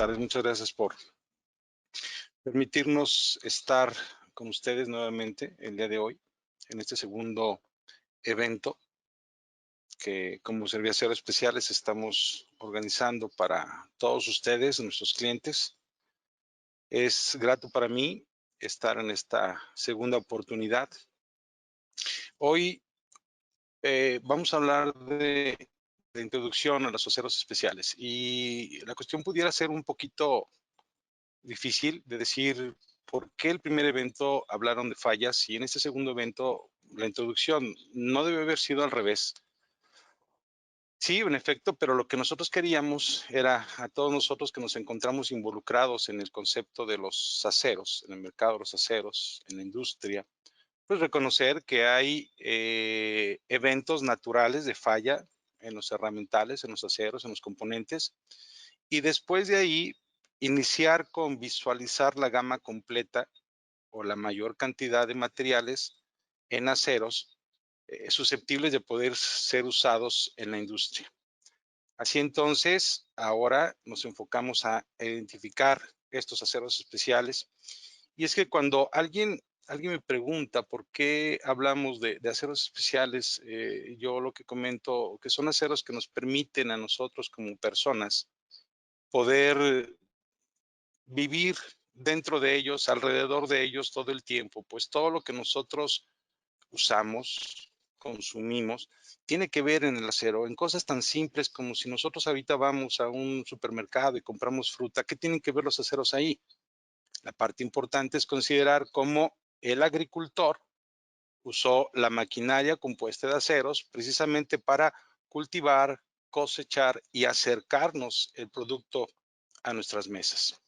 tardes. Muchas gracias por permitirnos estar con ustedes nuevamente el día de hoy en este segundo evento que como Cerveceros Especiales estamos organizando para todos ustedes, nuestros clientes. Es grato para mí estar en esta segunda oportunidad. Hoy vamos a hablar de introducción a los aceros especiales y la cuestión pudiera ser un poquito difícil de decir por qué el primer evento hablaron de fallas y en este segundo evento la introducción no debe haber sido al revés. Sí, en efecto, pero lo que nosotros queríamos era a todos nosotros que nos encontramos involucrados en el concepto de los aceros, en el mercado de los aceros, en la industria, pues reconocer que hay eventos naturales de falla en los herramientales, en los aceros, en los componentes, y después de ahí iniciar con visualizar la gama completa o la mayor cantidad de materiales en aceros susceptibles de poder ser usados en la industria. Así entonces, ahora nos enfocamos a identificar estos aceros especiales. Y es que cuando alguien me pregunta por qué hablamos de aceros especiales, yo lo que comento que son aceros que nos permiten a nosotros como personas poder vivir dentro de ellos, alrededor de ellos todo el tiempo, pues todo lo que nosotros usamos, consumimos, tiene que ver en el acero, en cosas tan simples como si nosotros ahorita vamos a un supermercado y compramos fruta, ¿qué tienen que ver los aceros ahí? La parte importante es considerar cómo el agricultor usó la maquinaria compuesta de aceros precisamente para cultivar, cosechar y acercarnos el producto a nuestras mesas.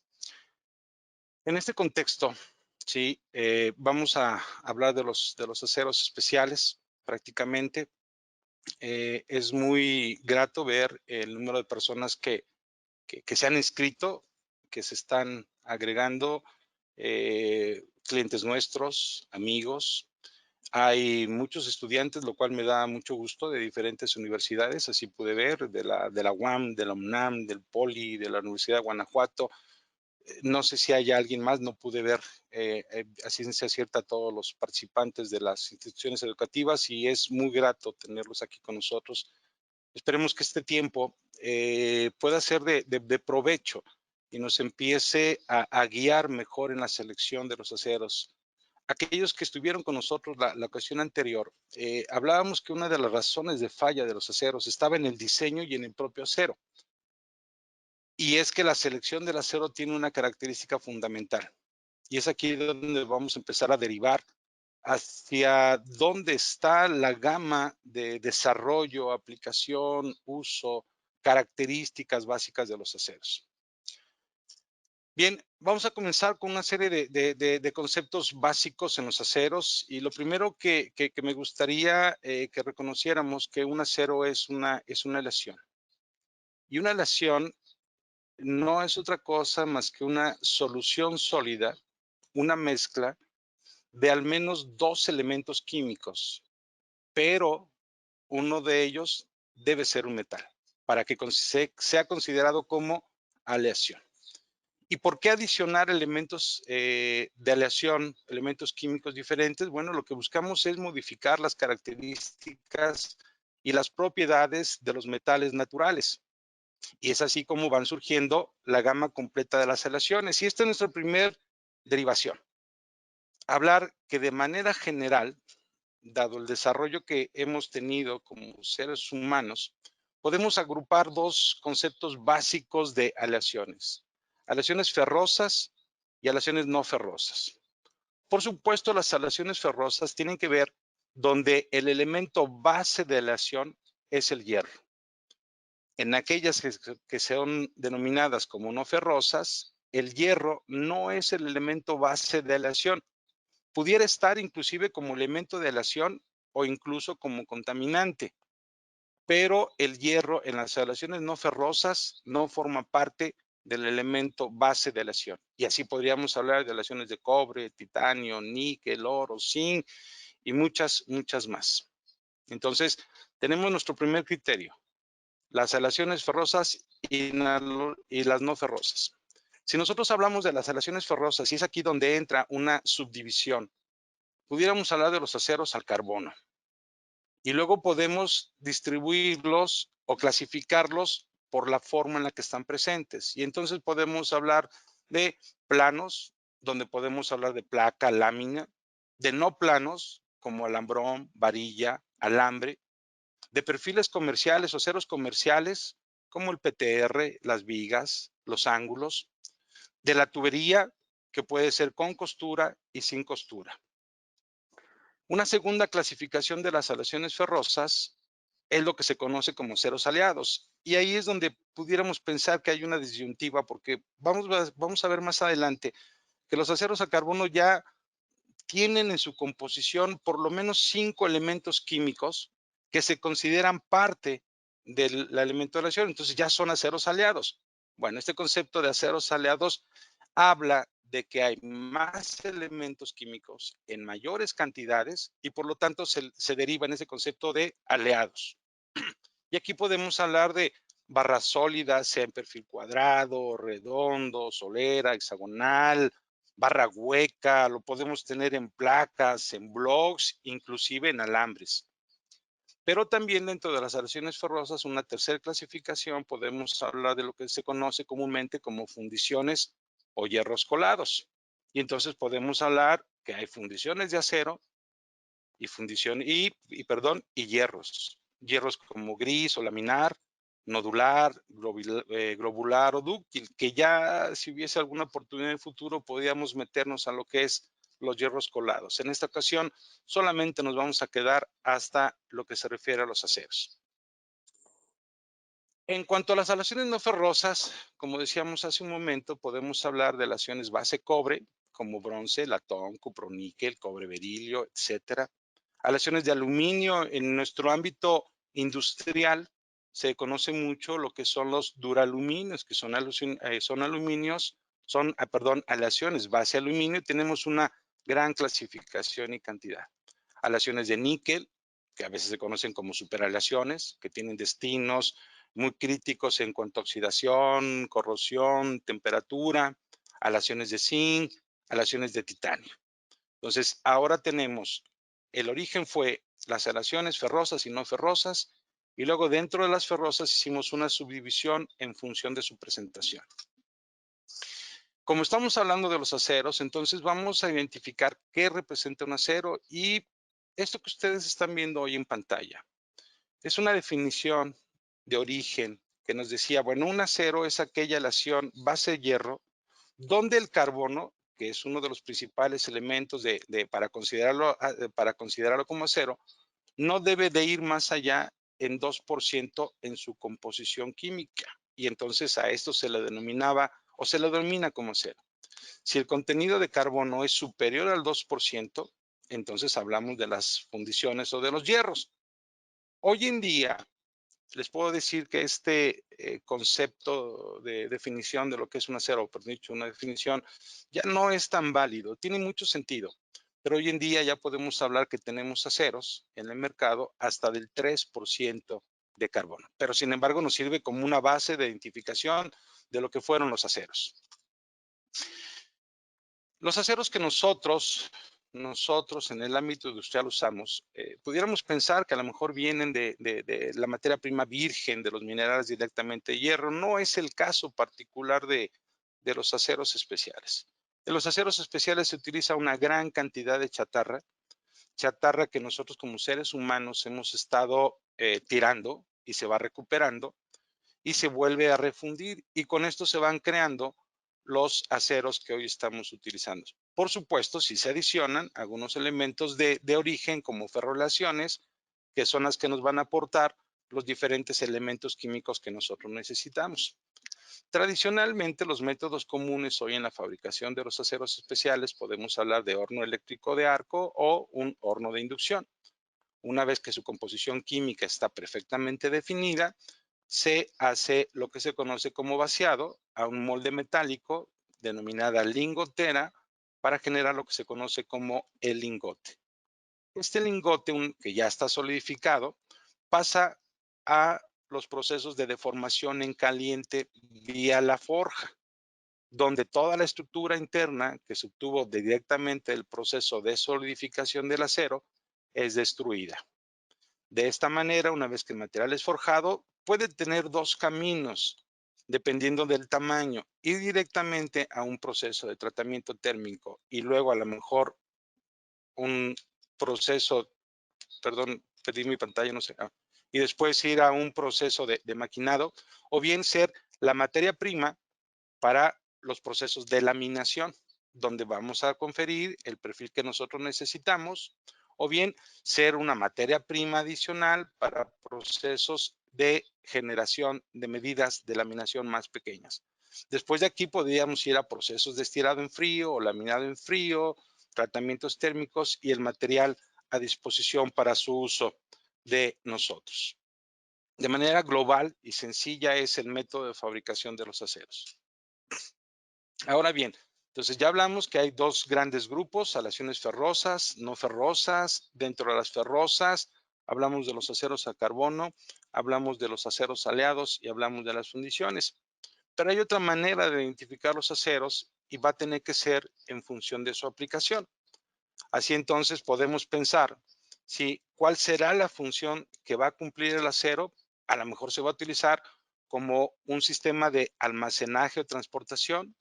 En este contexto, sí, vamos a hablar de los aceros especiales prácticamente. Es muy grato ver el número de personas que se han inscrito, que se están agregando, clientes nuestros, amigos. Hay muchos estudiantes, lo cual me da mucho gusto, de diferentes universidades, así pude ver, de la UAM, de la UNAM, del POLI, de la Universidad de Guanajuato. No sé si hay alguien más, no pude ver a ciencia cierta a todos los participantes de las instituciones educativas y es muy grato tenerlos aquí con nosotros. Esperemos que este tiempo pueda ser de provecho y nos empiece a guiar mejor en la selección de los aceros. Aquellos que estuvieron con nosotros la ocasión anterior, hablábamos que una de las razones de falla de los aceros estaba en el diseño y en el propio acero. Y es que la selección del acero tiene una característica fundamental. Y es aquí donde vamos a empezar a derivar hacia dónde está la gama de desarrollo, aplicación, uso, características básicas de los aceros. Bien, vamos a comenzar con una serie de conceptos básicos en los aceros y lo primero que me gustaría que reconociéramos que un acero es una aleación. Y una aleación no es otra cosa más que una solución sólida, una mezcla de al menos dos elementos químicos, pero uno de ellos debe ser un metal para que sea considerado como aleación. ¿Y por qué adicionar elementos de aleación, elementos químicos diferentes? Bueno, lo que buscamos es modificar las características y las propiedades de los metales naturales. Y es así como van surgiendo la gama completa de las aleaciones. Y esta es nuestra primera derivación. Hablar que de manera general, dado el desarrollo que hemos tenido como seres humanos, podemos agrupar dos conceptos básicos de aleaciones. Aleaciones ferrosas y aleaciones no ferrosas. Por supuesto, las aleaciones ferrosas tienen que ver donde el elemento base de aleación es el hierro. En aquellas que son denominadas como no ferrosas, el hierro no es el elemento base de aleación. Pudiera estar inclusive como elemento de aleación o incluso como contaminante, pero el hierro en las aleaciones no ferrosas no forma parte del elemento base de aleación. Y así podríamos hablar de aleaciones de cobre, titanio, níquel, oro, zinc y muchas más. Entonces, tenemos nuestro primer criterio: las aleaciones ferrosas y las no ferrosas. Si nosotros hablamos de las aleaciones ferrosas, y es aquí donde entra una subdivisión, pudiéramos hablar de los aceros al carbono. Y luego podemos distribuirlos o clasificarlos por la forma en la que están presentes. Y entonces podemos hablar de planos, donde podemos hablar de placa, lámina, de no planos, como alambrón, varilla, alambre, de perfiles comerciales o ceros comerciales, como el PTR, las vigas, los ángulos, de la tubería, que puede ser con costura y sin costura. Una segunda clasificación de las aleaciones ferrosas es lo que se conoce como ceros aleados. Y ahí es donde pudiéramos pensar que hay una disyuntiva, porque vamos a ver más adelante que los aceros a carbono ya tienen en su composición por lo menos 5 elementos químicos que se consideran parte de la elemento de aleación, entonces ya son aceros aleados. Bueno, este concepto de aceros aleados habla de que hay más elementos químicos en mayores cantidades y por lo tanto se deriva en ese concepto de aleados. Y aquí podemos hablar de barras sólidas, sea en perfil cuadrado, redondo, solera, hexagonal, barra hueca, lo podemos tener en placas, en blogs, inclusive en alambres. Pero también dentro de las aleaciones ferrosas, una tercera clasificación, podemos hablar de lo que se conoce comúnmente como fundiciones o hierros colados. Y entonces podemos hablar que hay fundiciones de acero y y hierros. Hierros como gris o laminar, nodular, globular o dúctil, que ya si hubiese alguna oportunidad en el futuro podríamos meternos a lo que es los hierros colados. En esta ocasión solamente nos vamos a quedar hasta lo que se refiere a los aceros. En cuanto a las aleaciones no ferrosas, como decíamos hace un momento, podemos hablar de aleaciones base cobre, como bronce, latón, cuproníquel, cobre berilio, etcétera. Aleaciones de aluminio, en nuestro ámbito industrial se conoce mucho lo que son los duraluminios, que son aluminios, aleaciones base aluminio, y tenemos una gran clasificación y cantidad. Aleaciones de níquel, que a veces se conocen como superaleaciones, que tienen destinos muy críticos en cuanto a oxidación, corrosión, temperatura, aleaciones de zinc, aleaciones de titanio. Entonces, ahora tenemos, el origen fue las aleaciones ferrosas y no ferrosas, y luego dentro de las ferrosas hicimos una subdivisión en función de su presentación. Como estamos hablando de los aceros, entonces vamos a identificar qué representa un acero, y esto que ustedes están viendo hoy en pantalla es una definición de origen que nos decía, bueno, un acero es aquella aleación base hierro donde el carbono, que es uno de los principales elementos para considerarlo como acero, no debe de ir más allá en 2% en su composición química. Y entonces a esto se le denominaba o se le denomina como acero. Si el contenido de carbono es superior al 2%, entonces hablamos de las fundiciones o de los hierros. Hoy en día, les puedo decir que este concepto de definición de lo que es un acero, por dicho, una definición, ya no es tan válido, tiene mucho sentido, pero hoy en día ya podemos hablar que tenemos aceros en el mercado hasta del 3% de carbono, pero sin embargo nos sirve como una base de identificación de lo que fueron los aceros. Los aceros que nosotros en el ámbito industrial usamos, pudiéramos pensar que a lo mejor vienen de la materia prima virgen, de los minerales directamente de hierro. No es el caso particular de los aceros especiales. En los aceros especiales se utiliza una gran cantidad de chatarra que nosotros como seres humanos hemos estado tirando y se va recuperando y se vuelve a refundir, y con esto se van creando los aceros que hoy estamos utilizando. Por supuesto, si se adicionan algunos elementos de origen como ferroaleaciones, que son las que nos van a aportar los diferentes elementos químicos que nosotros necesitamos. Tradicionalmente, los métodos comunes hoy en la fabricación de los aceros especiales, podemos hablar de horno eléctrico de arco o un horno de inducción. Una vez que su composición química está perfectamente definida, se hace lo que se conoce como vaciado a un molde metálico denominada lingotera para generar lo que se conoce como el lingote. Este lingote, que ya está solidificado, pasa a los procesos de deformación en caliente vía la forja. donde toda la estructura interna que se obtuvo directamente del proceso de solidificación del acero es destruida. De esta manera, una vez que el material es forjado, puede tener dos caminos, dependiendo del tamaño, ir directamente a un proceso de tratamiento térmico y luego a lo mejor un proceso, perdón, perdí mi pantalla, no sé, y después ir a un proceso de maquinado, o bien ser la materia prima para los procesos de laminación, donde vamos a conferir el perfil que nosotros necesitamos, o bien ser una materia prima adicional para procesos de generación de medidas de laminación más pequeñas. Después de aquí podríamos ir a procesos de estirado en frío o laminado en frío, tratamientos térmicos y el material a disposición para su uso de nosotros. De manera global y sencilla es el método de fabricación de los aceros. Ahora bien, entonces ya hablamos que hay dos grandes grupos, aleaciones ferrosas, no ferrosas. Dentro de las ferrosas hablamos de los aceros a carbono, hablamos de los aceros aleados y hablamos de las fundiciones. Pero hay otra manera de identificar los aceros y va a tener que ser en función de su aplicación. Así entonces podemos pensar si cuál será la función que va a cumplir el acero. A lo mejor se va a utilizar como un sistema de almacenaje o transportación.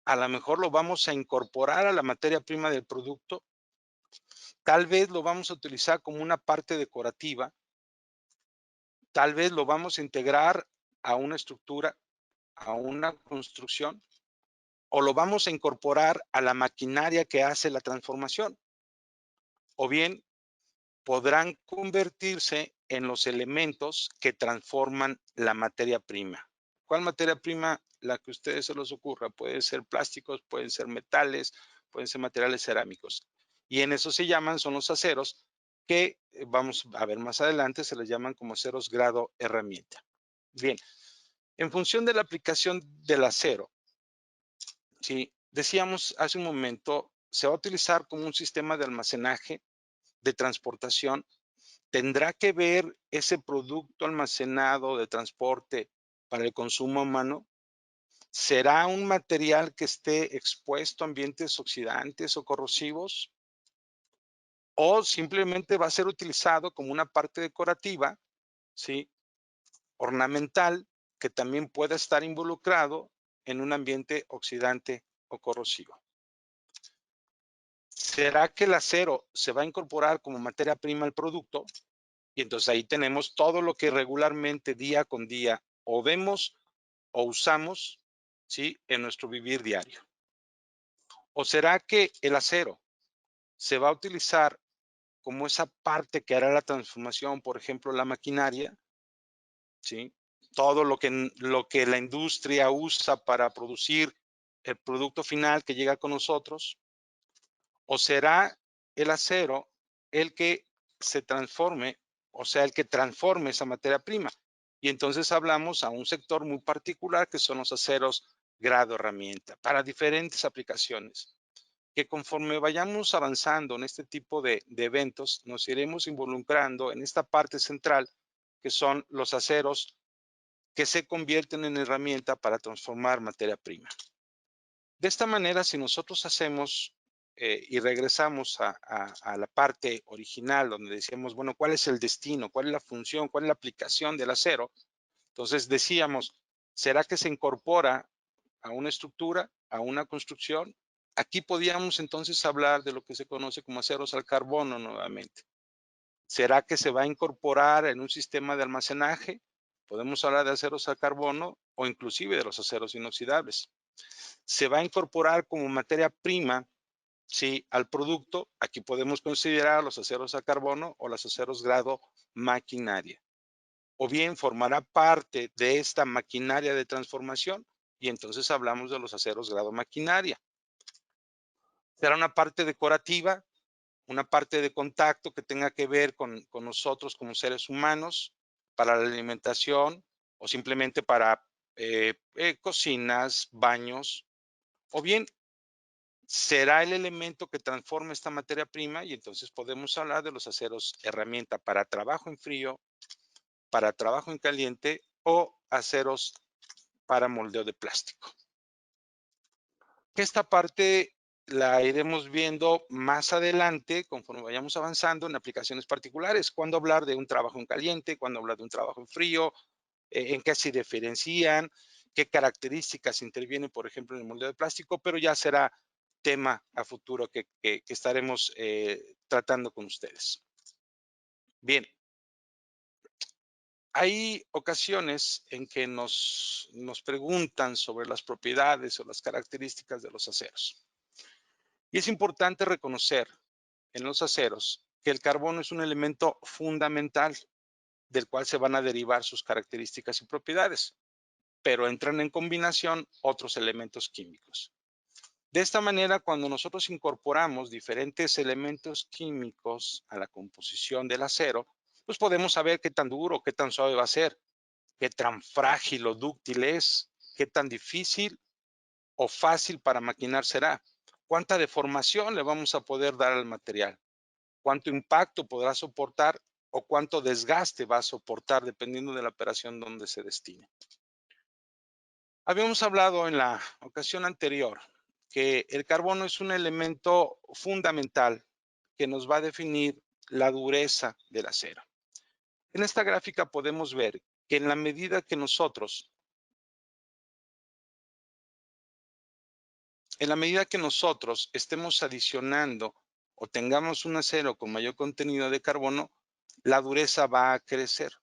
A lo mejor lo vamos a incorporar a la materia prima del producto. Tal vez lo vamos a utilizar como una parte decorativa. Tal vez lo vamos a integrar a una estructura, a una construcción, o lo vamos a incorporar a la maquinaria que hace la transformación. O bien podrán convertirse en los elementos que transforman la materia prima. ¿Cuál materia prima? La que a ustedes se les ocurra. Puede ser plásticos, pueden ser metales, pueden ser materiales cerámicos. Y en eso se llaman, son los aceros que vamos a ver más adelante, se les llaman como aceros grado herramienta. Bien, en función de la aplicación del acero, ¿sí? Decíamos hace un momento, se va a utilizar como un sistema de almacenaje, de transportación. ¿Tendrá que ver ese producto almacenado de transporte para el consumo humano? ¿Será un material que esté expuesto a ambientes oxidantes o corrosivos? ¿O simplemente va a ser utilizado como una parte decorativa, ¿sí? Ornamental, que también pueda estar involucrado en un ambiente oxidante o corrosivo? ¿Será que el acero se va a incorporar como materia prima al producto? Y entonces ahí tenemos todo lo que regularmente día con día o vemos o usamos, ¿sí? En nuestro vivir diario. ¿O será que el acero se va a utilizar como esa parte que hará la transformación, por ejemplo, la maquinaria, ¿sí? Todo lo que la industria usa para producir el producto final que llega con nosotros. ¿O será el acero el que se transforme, o sea, el que transforme esa materia prima? Y entonces hablamos a un sector muy particular que son los aceros grado herramienta para diferentes aplicaciones, que conforme vayamos avanzando en este tipo de eventos, nos iremos involucrando en esta parte central, que son los aceros que se convierten en herramienta para transformar materia prima. De esta manera, si nosotros hacemos y regresamos a la parte original donde decíamos, bueno, ¿cuál es el destino? ¿Cuál es la función? ¿Cuál es la aplicación del acero? Entonces decíamos, ¿será que se incorpora a una estructura, a una construcción? Aquí podíamos entonces hablar de lo que se conoce como aceros al carbono nuevamente. ¿Será que se va a incorporar en un sistema de almacenaje? Podemos hablar de aceros al carbono o inclusive de los aceros inoxidables. Se va a incorporar como materia prima, ¿sí? Al producto. Aquí podemos considerar los aceros a carbono o los aceros grado maquinaria. O bien formará parte de esta maquinaria de transformación y entonces hablamos de los aceros grado maquinaria. Será una parte decorativa, una parte de contacto que tenga que ver con nosotros como seres humanos para la alimentación o simplemente para cocinas, baños, o bien será el elemento que transforme esta materia prima y entonces podemos hablar de los aceros herramienta para trabajo en frío, para trabajo en caliente o aceros para moldeo de plástico. que esta parte la iremos viendo más adelante conforme vayamos avanzando en aplicaciones particulares. Cuándo hablar de un trabajo en caliente, cuándo hablar de un trabajo en frío, en qué se diferencian, qué características intervienen, por ejemplo, en el molde de plástico, pero ya será tema a futuro que estaremos tratando con ustedes. Bien, hay ocasiones en que nos preguntan sobre las propiedades o las características de los aceros. Y es importante reconocer en los aceros que el carbono es un elemento fundamental del cual se van a derivar sus características y propiedades, pero entran en combinación otros elementos químicos. De esta manera, cuando nosotros incorporamos diferentes elementos químicos a la composición del acero, pues podemos saber qué tan duro, qué tan suave va a ser, qué tan frágil o dúctil es, qué tan difícil o fácil para maquinar será, cuánta deformación le vamos a poder dar al material, cuánto impacto podrá soportar o cuánto desgaste va a soportar dependiendo de la operación donde se destine. Habíamos hablado en la ocasión anterior que el carbono es un elemento fundamental que nos va a definir la dureza del acero. En esta gráfica podemos ver que en la medida que nosotros estemos adicionando o tengamos un acero con mayor contenido de carbono, la dureza va a crecer,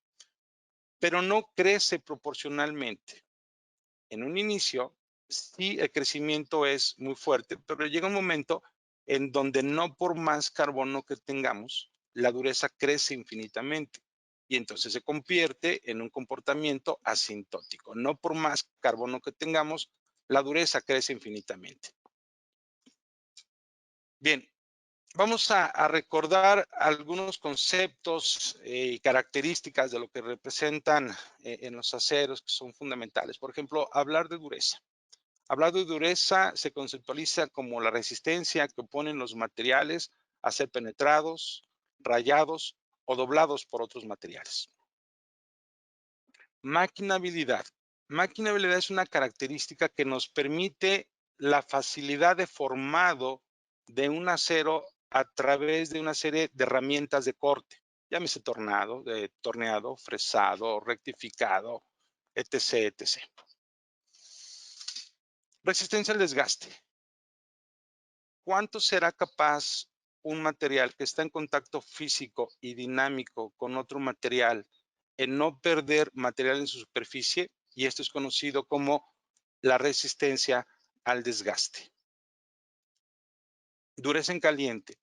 pero no crece proporcionalmente. En un inicio, sí, el crecimiento es muy fuerte, pero llega un momento en donde no por más carbono que tengamos, la dureza crece infinitamente y entonces se convierte en un comportamiento asintótico. No por más carbono que tengamos, la dureza crece infinitamente. Bien, vamos a recordar algunos conceptos y características de lo que representan en los aceros que son fundamentales. Por ejemplo, hablar de dureza. Hablar de dureza se conceptualiza como la resistencia que oponen los materiales a ser penetrados, rayados o doblados por otros materiales. Maquinabilidad. Maquinabilidad es una característica que nos permite la facilidad de formado de un acero a través de una serie de herramientas de corte. Llámese torneado, fresado, rectificado, etc, etc. Resistencia al desgaste. ¿Cuánto será capaz un material que está en contacto físico y dinámico con otro material en no perder material en su superficie? Y esto es conocido como la resistencia al desgaste. Dureza en caliente.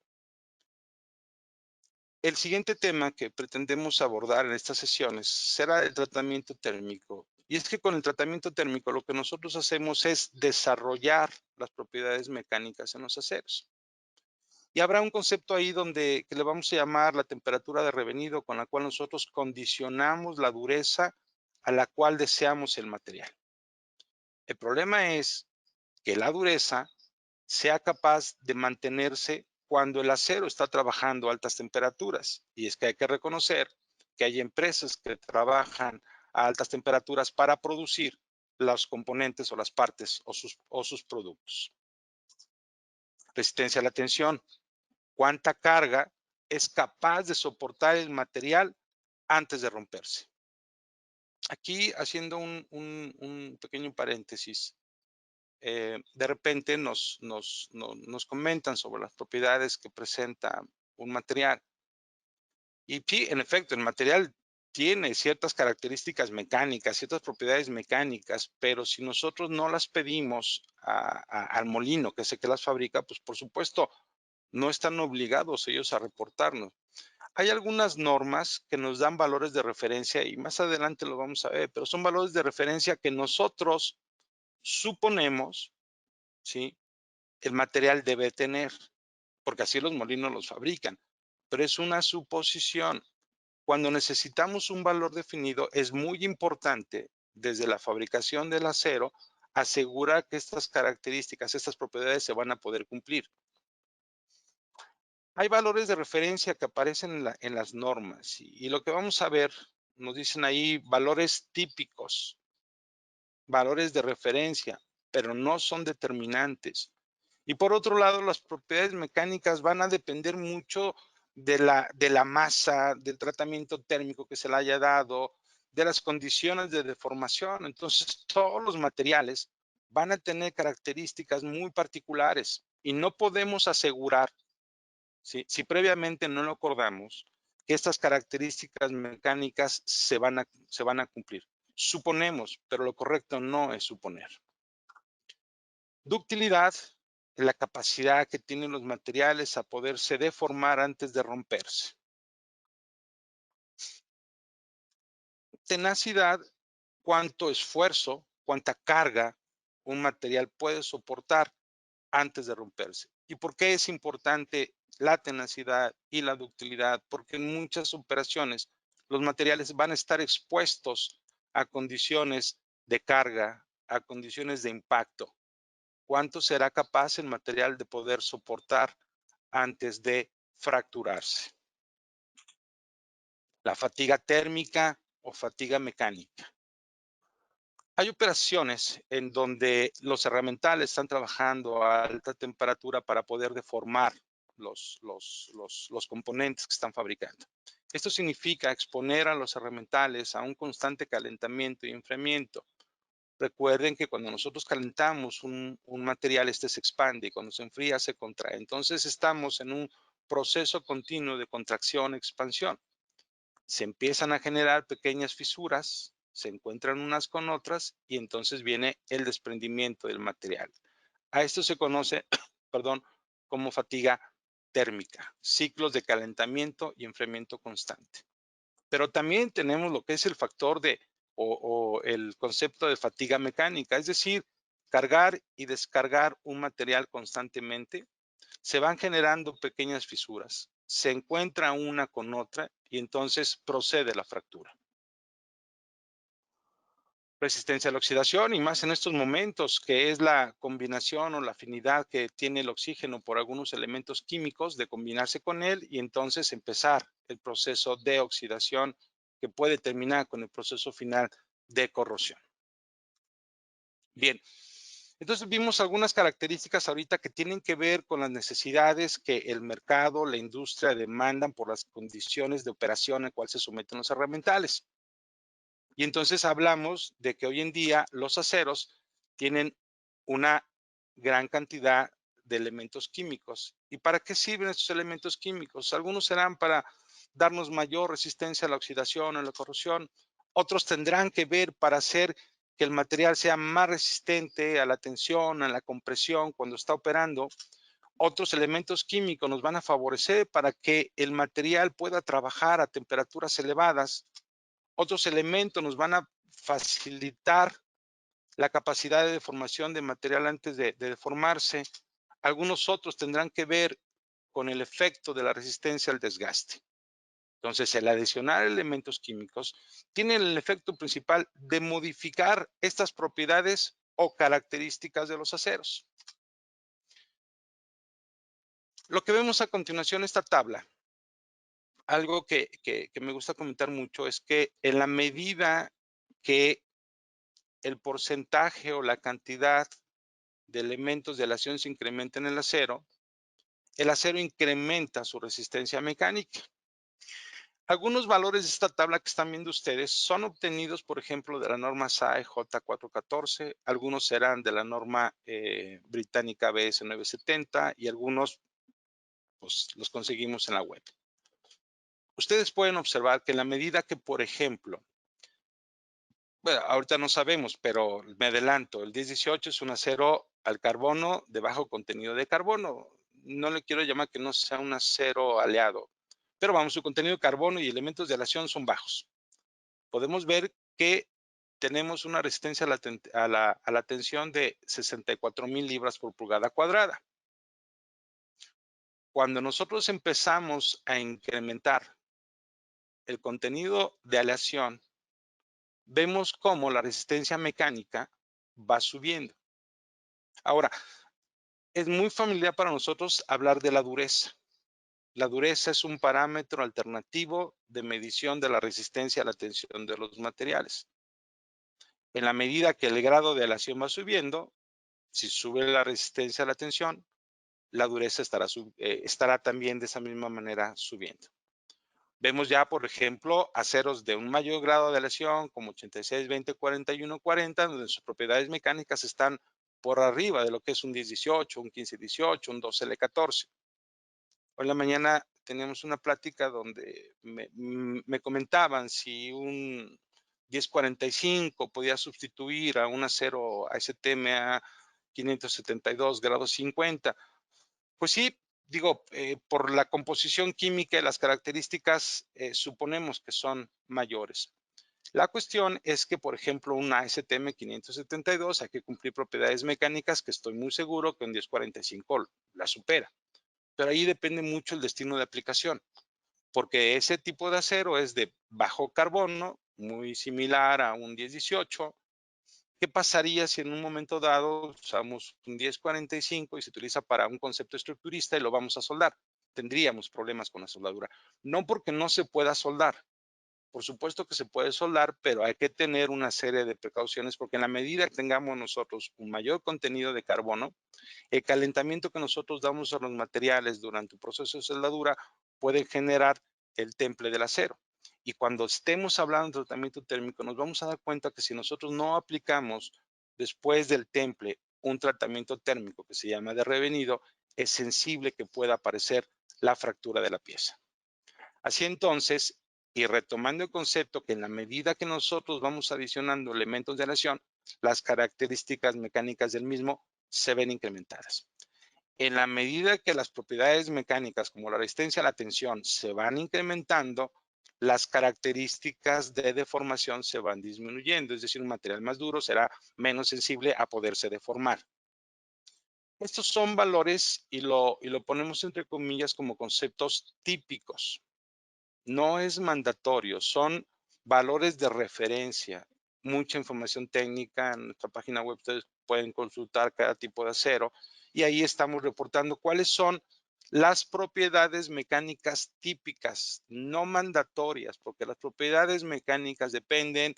El siguiente tema que pretendemos abordar en estas sesiones será el tratamiento térmico. Y es que con el tratamiento térmico lo que nosotros hacemos es desarrollar las propiedades mecánicas en los aceros. Y habrá un concepto ahí donde que le vamos a llamar la temperatura de revenido, con la cual nosotros condicionamos la dureza a la cual deseamos el material. El problema es que la dureza sea capaz de mantenerse cuando el acero está trabajando a altas temperaturas. Y es que hay que reconocer que hay empresas que trabajan a altas temperaturas para producir los componentes o las partes o sus productos. Resistencia a la tensión. ¿Cuánta carga es capaz de soportar el material antes de romperse? Aquí, haciendo un pequeño paréntesis, de repente nos comentan sobre las propiedades que presenta un material. Y sí, en efecto, el material tiene ciertas características mecánicas, ciertas propiedades mecánicas, pero si nosotros no las pedimos al molino, que es el que las fabrica, pues por supuesto no están obligados ellos a reportarnos. Hay algunas normas que nos dan valores de referencia y más adelante lo vamos a ver, pero son valores de referencia que nosotros suponemos, ¿sí?, el material debe tener, porque así los molinos los fabrican, pero es una suposición. Cuando necesitamos un valor definido, es muy importante desde la fabricación del acero asegurar que estas características, estas propiedades se van a poder cumplir. Hay valores de referencia que aparecen en las normas y lo que vamos a ver, nos dicen ahí valores típicos, valores de referencia. pero no son determinantes. Y por otro lado, las propiedades mecánicas van a depender mucho de la masa, del tratamiento térmico que se le haya dado, de las condiciones de deformación. Entonces, todos los materiales van a tener características muy particulares y no podemos asegurar, si previamente no lo acordamos, que estas características mecánicas se van a cumplir. Suponemos, pero lo correcto no es suponer. Ductilidad, la capacidad que tienen los materiales a poderse deformar antes de romperse. Tenacidad, cuánto esfuerzo, cuánta carga un material puede soportar antes de romperse. ¿Y por qué es importante la tenacidad y la ductilidad? Porque en muchas operaciones los materiales van a estar expuestos a condiciones de carga, a condiciones de impacto. ¿Cuánto será capaz el material de poder soportar antes de fracturarse? La fatiga térmica o fatiga mecánica. Hay operaciones en donde los herramientales están trabajando a alta temperatura para poder deformar los componentes que están fabricando. Esto significa exponer a los herramientales a un constante calentamiento y enfriamiento. Recuerden que cuando nosotros calentamos un material, este se expande y cuando se enfría se contrae. Entonces estamos en un proceso continuo de contracción-expansión. Se empiezan a generar pequeñas fisuras, se encuentran unas con otras y entonces viene el desprendimiento del material. A esto se conoce, perdón, como fatiga térmica, ciclos de calentamiento y enfriamiento constante. Pero también tenemos lo que es el factor o el concepto de fatiga mecánica, es decir, cargar y descargar un material constantemente. Se van generando pequeñas fisuras, se encuentra una con otra y entonces procede la fractura. Resistencia a la oxidación y más en estos momentos, que es la combinación o la afinidad que tiene el oxígeno por algunos elementos químicos de combinarse con él y entonces empezar el proceso de oxidación que puede terminar con el proceso final de corrosión. Bien, entonces vimos algunas características ahorita que tienen que ver con las necesidades que el mercado, la industria demandan por las condiciones de operación a cual se someten los herramientales. Y entonces hablamos de que hoy en día los aceros tienen una gran cantidad de elementos químicos. ¿Y para qué sirven estos elementos químicos? Algunos serán para darnos mayor resistencia a la oxidación o a la corrosión. Otros tendrán que ver para hacer que el material sea más resistente a la tensión, a la compresión cuando está operando. Otros elementos químicos nos van a favorecer para que el material pueda trabajar a temperaturas elevadas. Otros elementos nos van a facilitar la capacidad de deformación de material antes de deformarse. Algunos otros tendrán que ver con el efecto de la resistencia al desgaste. Entonces, el adicionar elementos químicos tiene el efecto principal de modificar estas propiedades o características de los aceros. Lo que vemos a continuación, esta tabla, algo que me gusta comentar mucho es que en la medida que el porcentaje o la cantidad de elementos de aleación se incrementa en el acero incrementa su resistencia mecánica. Algunos valores de esta tabla que están viendo ustedes son obtenidos, por ejemplo, de la norma SAE J414, algunos serán de la norma británica BS 970 y algunos pues, los conseguimos en la web. Ustedes pueden observar que en la medida que, por ejemplo, bueno, ahorita no sabemos, pero me adelanto, el 1018 es un acero al carbono de bajo contenido de carbono. No le quiero llamar que no sea un acero aleado, pero vamos, su contenido de carbono y elementos de aleación son bajos. Podemos ver que tenemos una resistencia a la tensión de 64,000 libras por pulgada cuadrada. Cuando nosotros empezamos a incrementar el contenido de aleación, vemos cómo la resistencia mecánica va subiendo. Ahora, es muy familiar para nosotros hablar de la dureza. La dureza es un parámetro alternativo de medición de la resistencia a la tensión de los materiales. En la medida que el grado de aleación va subiendo, Si sube la resistencia a la tensión, la dureza estará también de esa misma manera subiendo. Vemos ya, por ejemplo, aceros de un mayor grado de lesión, como 86, 20, 41, 40, donde sus propiedades mecánicas están por arriba de lo que es un 10-18, un 15-18, un 2L14. Hoy en la mañana teníamos una plática donde me comentaban si un 1045 podía sustituir a un acero ASTM 572 grados 50. Pues sí, digo, por la composición química y las características, suponemos que son mayores. La cuestión es que, por ejemplo, un ASTM 572 hay que cumplir propiedades mecánicas que estoy muy seguro que un 1045 la supera. Pero ahí depende mucho el destino de aplicación, porque ese tipo de acero es de bajo carbono, muy similar a un 1018. ¿Qué pasaría si en un momento dado usamos un 1045 y se utiliza para un concepto estructurista y lo vamos a soldar? Tendríamos problemas con la soldadura. No porque no se pueda soldar. Por supuesto que se puede soldar, pero hay que tener una serie de precauciones porque en la medida que tengamos nosotros un mayor contenido de carbono, el calentamiento que nosotros damos a los materiales durante el proceso de soldadura puede generar el temple del acero. Y cuando estemos hablando de tratamiento térmico, nos vamos a dar cuenta que si nosotros no aplicamos después del temple un tratamiento térmico que se llama de revenido, es sensible que pueda aparecer la fractura de la pieza. Así entonces, y retomando el concepto que en la medida que nosotros vamos adicionando elementos de aleación, las características mecánicas del mismo se ven incrementadas. En la medida que las propiedades mecánicas como la resistencia a la tensión se van incrementando, las características de deformación se van disminuyendo, es decir, un material más duro será menos sensible a poderse deformar. Estos son valores y lo ponemos entre comillas como conceptos típicos. No es mandatorio, son valores de referencia. Mucha información técnica en nuestra página web, ustedes pueden consultar cada tipo de acero y ahí estamos reportando cuáles son las propiedades mecánicas típicas, no mandatorias, porque las propiedades mecánicas dependen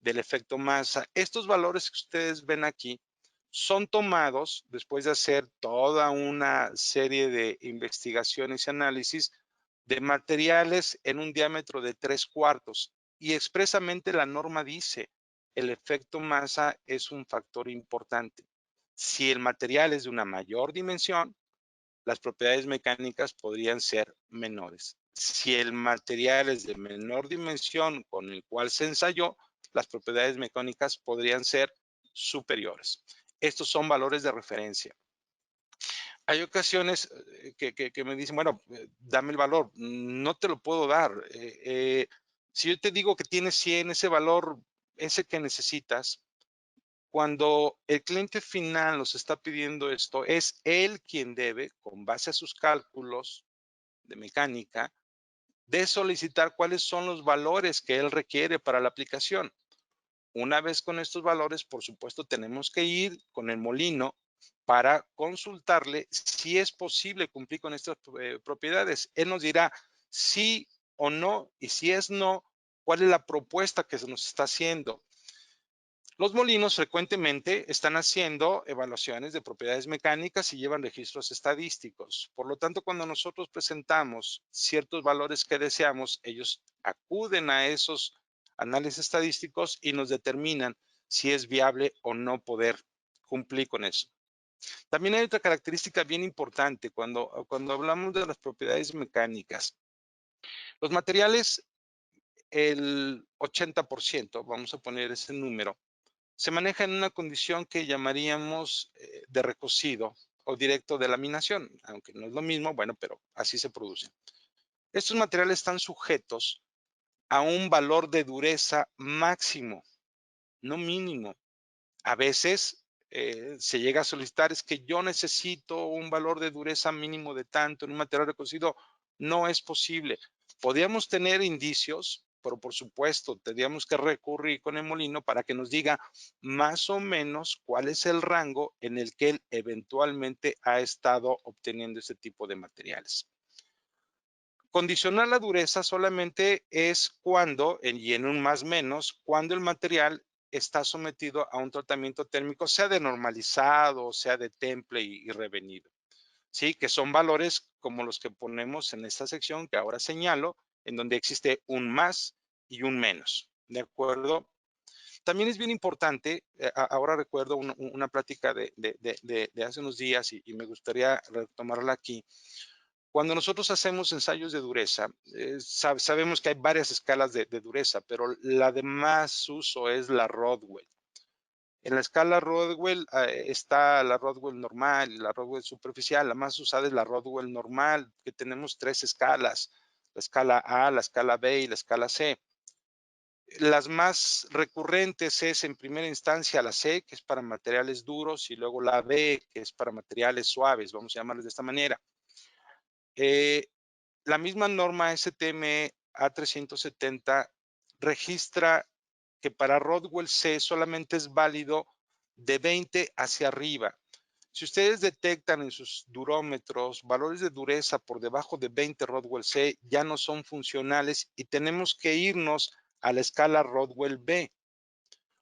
del efecto masa. Estos valores que ustedes ven aquí son tomados después de hacer toda una serie de investigaciones y análisis de materiales en un diámetro de 3/4 y expresamente la norma dice el efecto masa es un factor importante. Si el material es de una mayor dimensión, las propiedades mecánicas podrían ser menores. Si el material es de menor dimensión con el cual se ensayó, las propiedades mecánicas podrían ser superiores. Estos son valores de referencia. Hay ocasiones que me dicen, bueno, dame el valor. No te lo puedo dar. Si yo te digo que tienes 100, ese valor, ese que necesitas, cuando el cliente final nos está pidiendo esto, es él quien debe, con base a sus cálculos de mecánica, de solicitar cuáles son los valores que él requiere para la aplicación. Una vez con estos valores, por supuesto, tenemos que ir con el molino para consultarle si es posible cumplir con estas propiedades. Él nos dirá sí o no, y si es no, cuál es la propuesta que se nos está haciendo. Los molinos frecuentemente están haciendo evaluaciones de propiedades mecánicas y llevan registros estadísticos. Por lo tanto, cuando nosotros presentamos ciertos valores que deseamos, ellos acuden a esos análisis estadísticos y nos determinan si es viable o no poder cumplir con eso. También hay otra característica bien importante cuando hablamos de las propiedades mecánicas. Los materiales, el 80%, vamos a poner ese número, se maneja en una condición que llamaríamos de recocido o directo de laminación, aunque no es lo mismo, bueno, pero así se produce. Estos materiales están sujetos a un valor de dureza máximo, no mínimo. A veces se llega a solicitar es que yo necesito un valor de dureza mínimo de tanto en un material recocido. No es posible. Podríamos tener indicios, pero por supuesto tendríamos que recurrir con el molino para que nos diga más o menos cuál es el rango en el que él eventualmente ha estado obteniendo ese tipo de materiales. Condicionar la dureza solamente es cuando, y en un más menos, cuando el material está sometido a un tratamiento térmico, sea de normalizado, sea de temple y revenido. Sí, que son valores como los que ponemos en esta sección que ahora señalo, en donde existe un más y un menos. ¿De acuerdo? También es bien importante, ahora recuerdo una plática de hace unos días y me gustaría retomarla aquí. Cuando nosotros hacemos ensayos de dureza, sabemos que hay varias escalas de dureza, pero la de más uso es la Rodwell. En la escala Rodwell está la Rodwell normal y la Rodwell superficial. La más usada es la Rodwell normal, que tenemos tres escalas, la escala A, la escala B y la escala C. Las más recurrentes es en primera instancia la C, que es para materiales duros, y luego la B, que es para materiales suaves, vamos a llamarles de esta manera. Eh, la misma norma STM A370 registra que para Rodwell C solamente es válido de 20 hacia arriba. Si ustedes detectan en sus durómetros valores de dureza por debajo de 20 Rodwell C, ya no son funcionales y tenemos que irnos a la escala Rodwell B.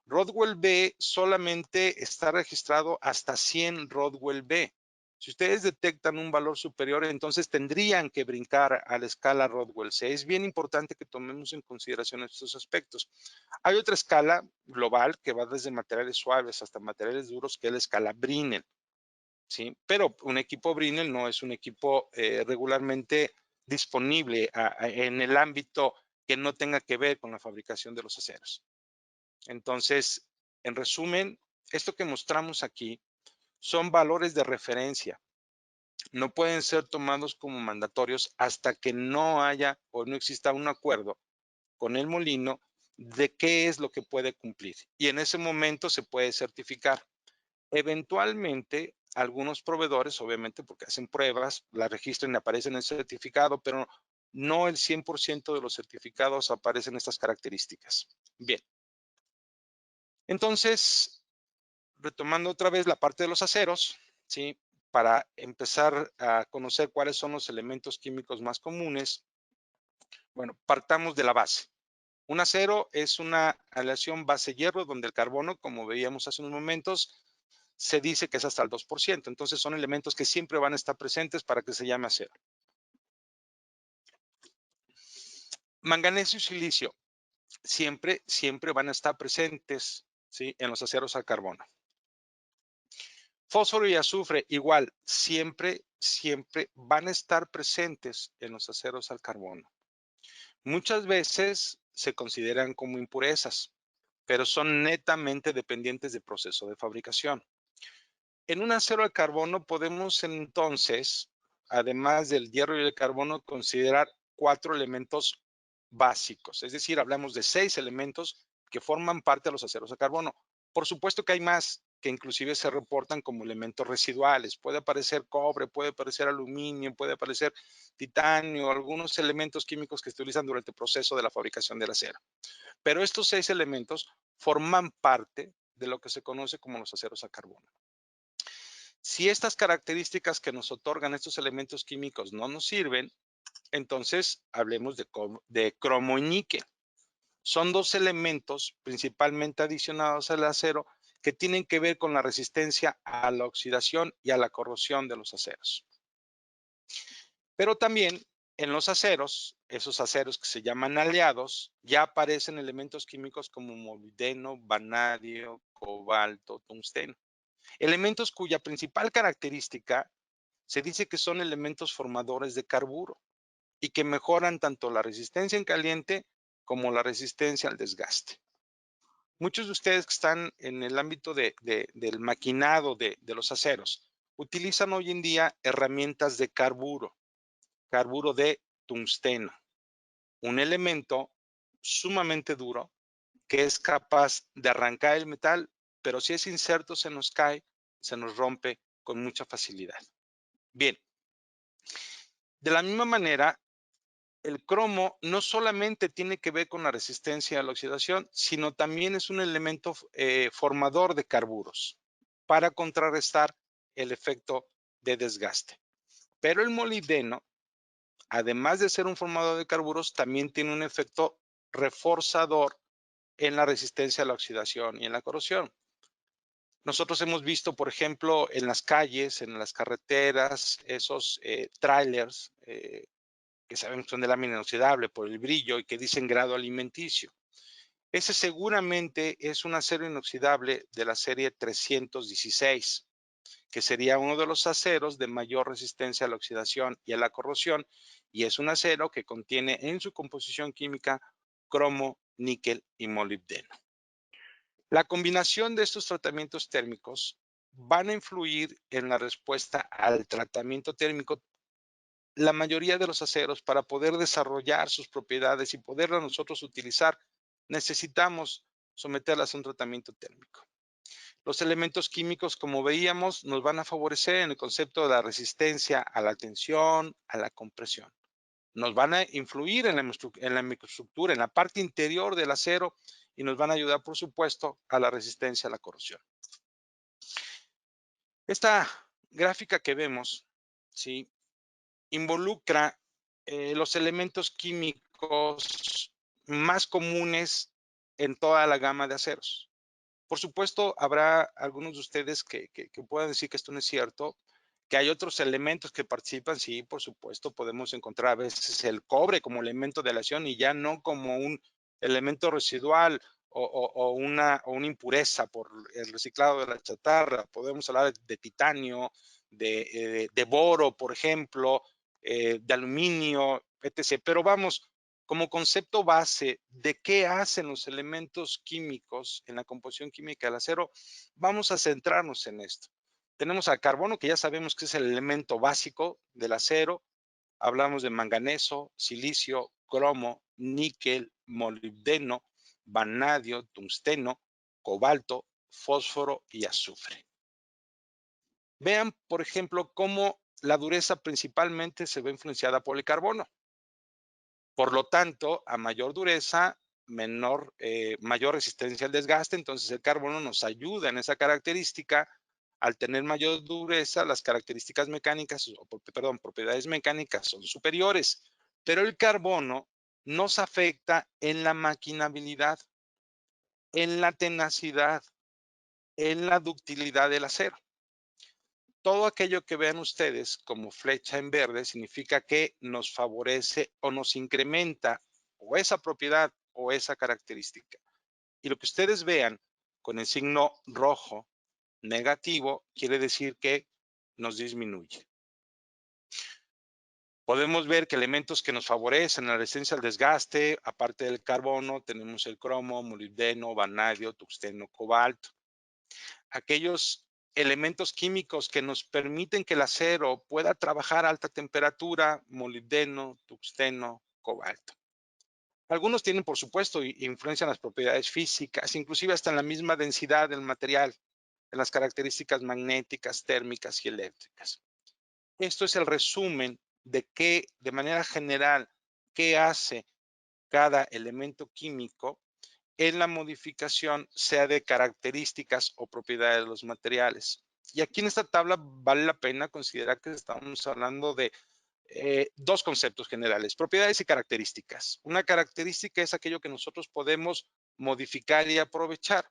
Rodwell B solamente está registrado hasta 100 Rodwell B. Si ustedes detectan un valor superior, entonces tendrían que brincar a la escala Rodwell C. Es bien importante que tomemos en consideración estos aspectos. Hay otra escala global que va desde materiales suaves hasta materiales duros, que es la escala Brinell. ¿Sí? Pero un equipo Brinell no es un equipo regularmente disponible en el ámbito que no tenga que ver con la fabricación de los aceros. Entonces, en resumen, esto que mostramos aquí son valores de referencia. No pueden ser tomados como mandatorios hasta que no haya o no exista un acuerdo con el molino de qué es lo que puede cumplir. Y en ese momento se puede certificar. Eventualmente, algunos proveedores, obviamente porque hacen pruebas, la registran y aparecen en el certificado, pero no el 100% de los certificados aparecen estas características. Bien, entonces, retomando otra vez la parte de los aceros, ¿sí? Para empezar a conocer cuáles son los elementos químicos más comunes, bueno, partamos de la base. Un acero es una aleación base-hierro donde el carbono, como veíamos hace unos momentos, se dice que es hasta el 2%. Entonces son elementos que siempre van a estar presentes para que se llame acero. Manganeso y silicio siempre van a estar presentes, ¿sí? En los aceros al carbono. Fósforo y azufre, igual, siempre van a estar presentes en los aceros al carbono. Muchas veces se consideran como impurezas, pero son netamente dependientes del proceso de fabricación. En un acero al carbono podemos entonces, además del hierro y el carbono, considerar 4 elementos básicos. Es decir, hablamos de 6 elementos que forman parte de los aceros al carbono. Por supuesto que hay más que inclusive se reportan como elementos residuales. Puede aparecer cobre, puede aparecer aluminio, puede aparecer titanio, algunos elementos químicos que se utilizan durante el proceso de la fabricación del acero. Pero estos 6 elementos forman parte de lo que se conoce como los aceros al carbono. Si estas características que nos otorgan estos elementos químicos no nos sirven, entonces hablemos de cromo y níquel. Son dos elementos principalmente adicionados al acero que tienen que ver con la resistencia a la oxidación y a la corrosión de los aceros. Pero también en los aceros, esos aceros que se llaman aleados, ya aparecen elementos químicos como molibdeno, vanadio, cobalto, tungsteno. Elementos cuya principal característica se dice que son elementos formadores de carburo y que mejoran tanto la resistencia en caliente como la resistencia al desgaste. Muchos de ustedes que están en el ámbito del maquinado de los aceros utilizan hoy en día herramientas de carburo de tungsteno, un elemento sumamente duro que es capaz de arrancar el metal, pero si es incerto se nos cae, se nos rompe con mucha facilidad. Bien, de la misma manera, el cromo no solamente tiene que ver con la resistencia a la oxidación, sino también es un elemento formador de carburos para contrarrestar el efecto de desgaste. Pero el molibdeno, además de ser un formador de carburos, también tiene un efecto reforzador en la resistencia a la oxidación y en la corrosión. Nosotros hemos visto, por ejemplo, en las calles, en las carreteras, esos trailers que sabemos que son de lámina inoxidable por el brillo y que dicen grado alimenticio. Ese seguramente es un acero inoxidable de la serie 316, que sería uno de los aceros de mayor resistencia a la oxidación y a la corrosión, y es un acero que contiene en su composición química cromo, níquel y molibdeno. La combinación de estos tratamientos térmicos van a influir en la respuesta al tratamiento térmico la mayoría de los aceros. Para poder desarrollar sus propiedades y poderlas nosotros utilizar, necesitamos someterlas a un tratamiento térmico. Los elementos químicos, como veíamos, nos van a favorecer en el concepto de la resistencia a la tensión, a la compresión. Nos van a influir en la microestructura, en la parte interior del acero, y nos van a ayudar, por supuesto, a la resistencia a la corrosión. Esta gráfica que vemos, ¿sí?, involucra los elementos químicos más comunes en toda la gama de aceros. Por supuesto, habrá algunos de ustedes que puedan decir que esto no es cierto, que hay otros elementos que participan. Sí, por supuesto, podemos encontrar a veces el cobre como elemento de aleación y ya no como un elemento residual o una impureza por el reciclado de la chatarra. Podemos hablar de titanio, de boro, por ejemplo, de aluminio, etc. Pero vamos, como concepto base de qué hacen los elementos químicos en la composición química del acero, vamos a centrarnos en esto. Tenemos al carbono, que ya sabemos que es el elemento básico del acero. Hablamos de manganeso, silicio, cromo, níquel, molibdeno, vanadio, tungsteno, cobalto, fósforo y azufre. Vean, por ejemplo, cómo la dureza principalmente se ve influenciada por el carbono. Por lo tanto, a mayor dureza, mayor resistencia al desgaste. Entonces, el carbono nos ayuda en esa característica. Al tener mayor dureza, las características mecánicas, propiedades mecánicas son superiores. Pero el carbono nos afecta en la maquinabilidad, en la tenacidad, en la ductilidad del acero. Todo aquello que vean ustedes como flecha en verde significa que nos favorece o nos incrementa o esa propiedad o esa característica. Y lo que ustedes vean con el signo rojo negativo quiere decir que nos disminuye. Podemos ver que elementos que nos favorecen la resistencia al desgaste, aparte del carbono, tenemos el cromo, molibdeno, vanadio, tungsteno, cobalto. Aquellos elementos químicos que nos permiten que el acero pueda trabajar a alta temperatura, molibdeno, tungsteno, cobalto. Algunos tienen, por supuesto, influencia en las propiedades físicas, inclusive hasta en la misma densidad del material, en las características magnéticas, térmicas y eléctricas. Esto es el resumen de manera general, qué hace cada elemento químico en la modificación, sea de características o propiedades de los materiales. Y aquí en esta tabla vale la pena considerar que estamos hablando de dos conceptos generales: propiedades y características. Una característica es aquello que nosotros podemos modificar y aprovechar.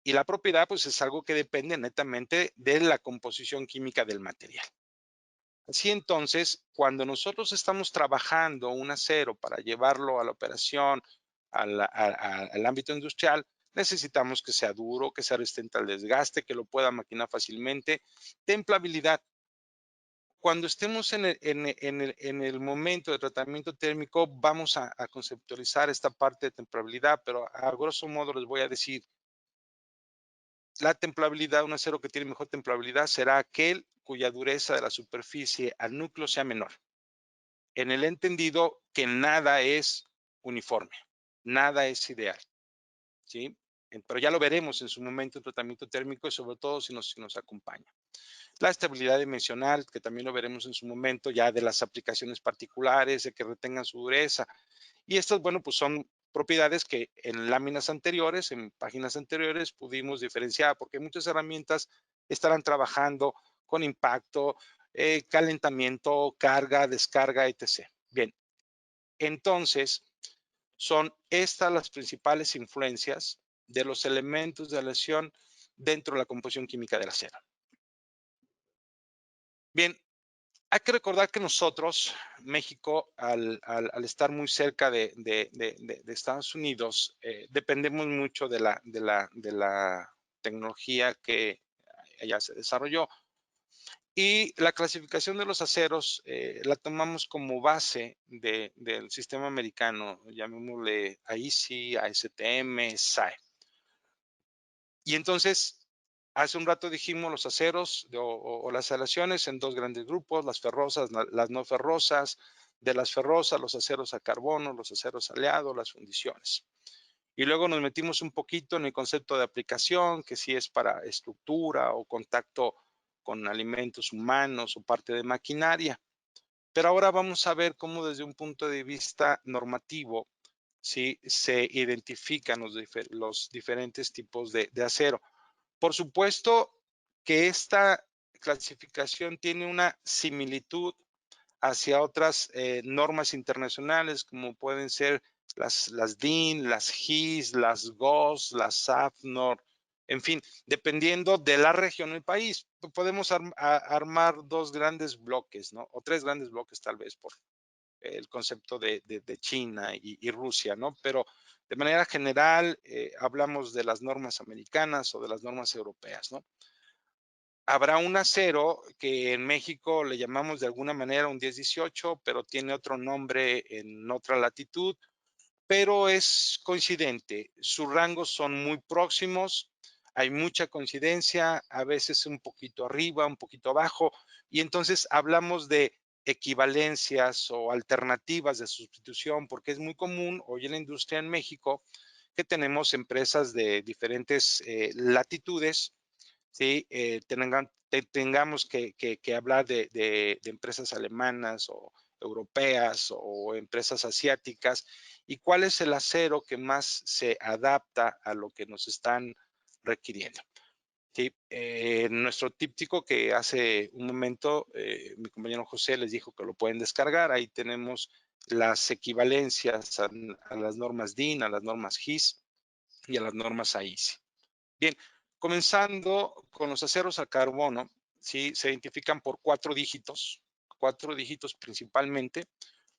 Y la propiedad, pues, es algo que depende netamente de la composición química del material. Así entonces, cuando nosotros estamos trabajando un acero para llevarlo a la operación, al ámbito industrial, necesitamos que sea duro, que sea resistente al desgaste, que lo pueda maquinar fácilmente. Templabilidad. Cuando estemos en el momento de tratamiento térmico, vamos a conceptualizar esta parte de templabilidad, pero a grosso modo les voy a decir, la templabilidad, un acero que tiene mejor templabilidad será aquel cuya dureza de la superficie al núcleo sea menor, en el entendido que nada es uniforme, nada es ideal, ¿sí? Pero ya lo veremos en su momento en tratamiento térmico y sobre todo si nos acompaña. La estabilidad dimensional, que también lo veremos en su momento, ya de las aplicaciones particulares, de que retengan su dureza. Y estas, bueno, pues son propiedades que en láminas anteriores, en páginas anteriores, pudimos diferenciar, porque muchas herramientas estarán trabajando con impacto, calentamiento, carga, descarga, etc. Bien, entonces, son estas las principales influencias de los elementos de aleación dentro de la composición química del acero. Bien, hay que recordar que nosotros, México, al estar muy cerca de Estados Unidos, dependemos mucho de la tecnología que allá se desarrolló. Y la clasificación de los aceros la tomamos como base del sistema americano, llamémosle AISI, ASTM, SAE. Y entonces, hace un rato dijimos los aceros o las aleaciones en dos grandes grupos, las ferrosas, las no ferrosas, de las ferrosas, los aceros a carbono, los aceros aleados, las fundiciones. Y luego nos metimos un poquito en el concepto de aplicación, que si es para estructura o contacto con alimentos humanos o parte de maquinaria. Pero ahora vamos a ver cómo desde un punto de vista normativo, ¿sí?, se identifican los diferentes tipos de acero. Por supuesto que esta clasificación tiene una similitud hacia otras normas internacionales, como pueden ser las DIN, las GIS, las GOS, las AFNOR, en fin, dependiendo de la región del país. Podemos armar dos grandes bloques, ¿no? O tres grandes bloques tal vez por el concepto de China y Rusia, ¿no? Pero de manera general hablamos de las normas americanas o de las normas europeas, ¿no? Habrá un acero que en México le llamamos de alguna manera un 1018, pero tiene otro nombre en otra latitud, pero es coincidente. Sus rangos son muy próximos, hay mucha coincidencia, a veces un poquito arriba, un poquito abajo, y entonces hablamos de equivalencias o alternativas de sustitución, porque es muy común hoy en la industria en México que tenemos empresas de diferentes latitudes, ¿sí? Tengamos que hablar de empresas alemanas o europeas o empresas asiáticas, y cuál es el acero que más se adapta a lo que nos están requiriendo. ¿Sí? Nuestro típico que hace un momento mi compañero José les dijo que lo pueden descargar, ahí tenemos las equivalencias a las normas DIN, a las normas GIS y a las normas AISI. Bien, comenzando con los aceros a carbono, ¿sí? Se identifican por cuatro dígitos principalmente.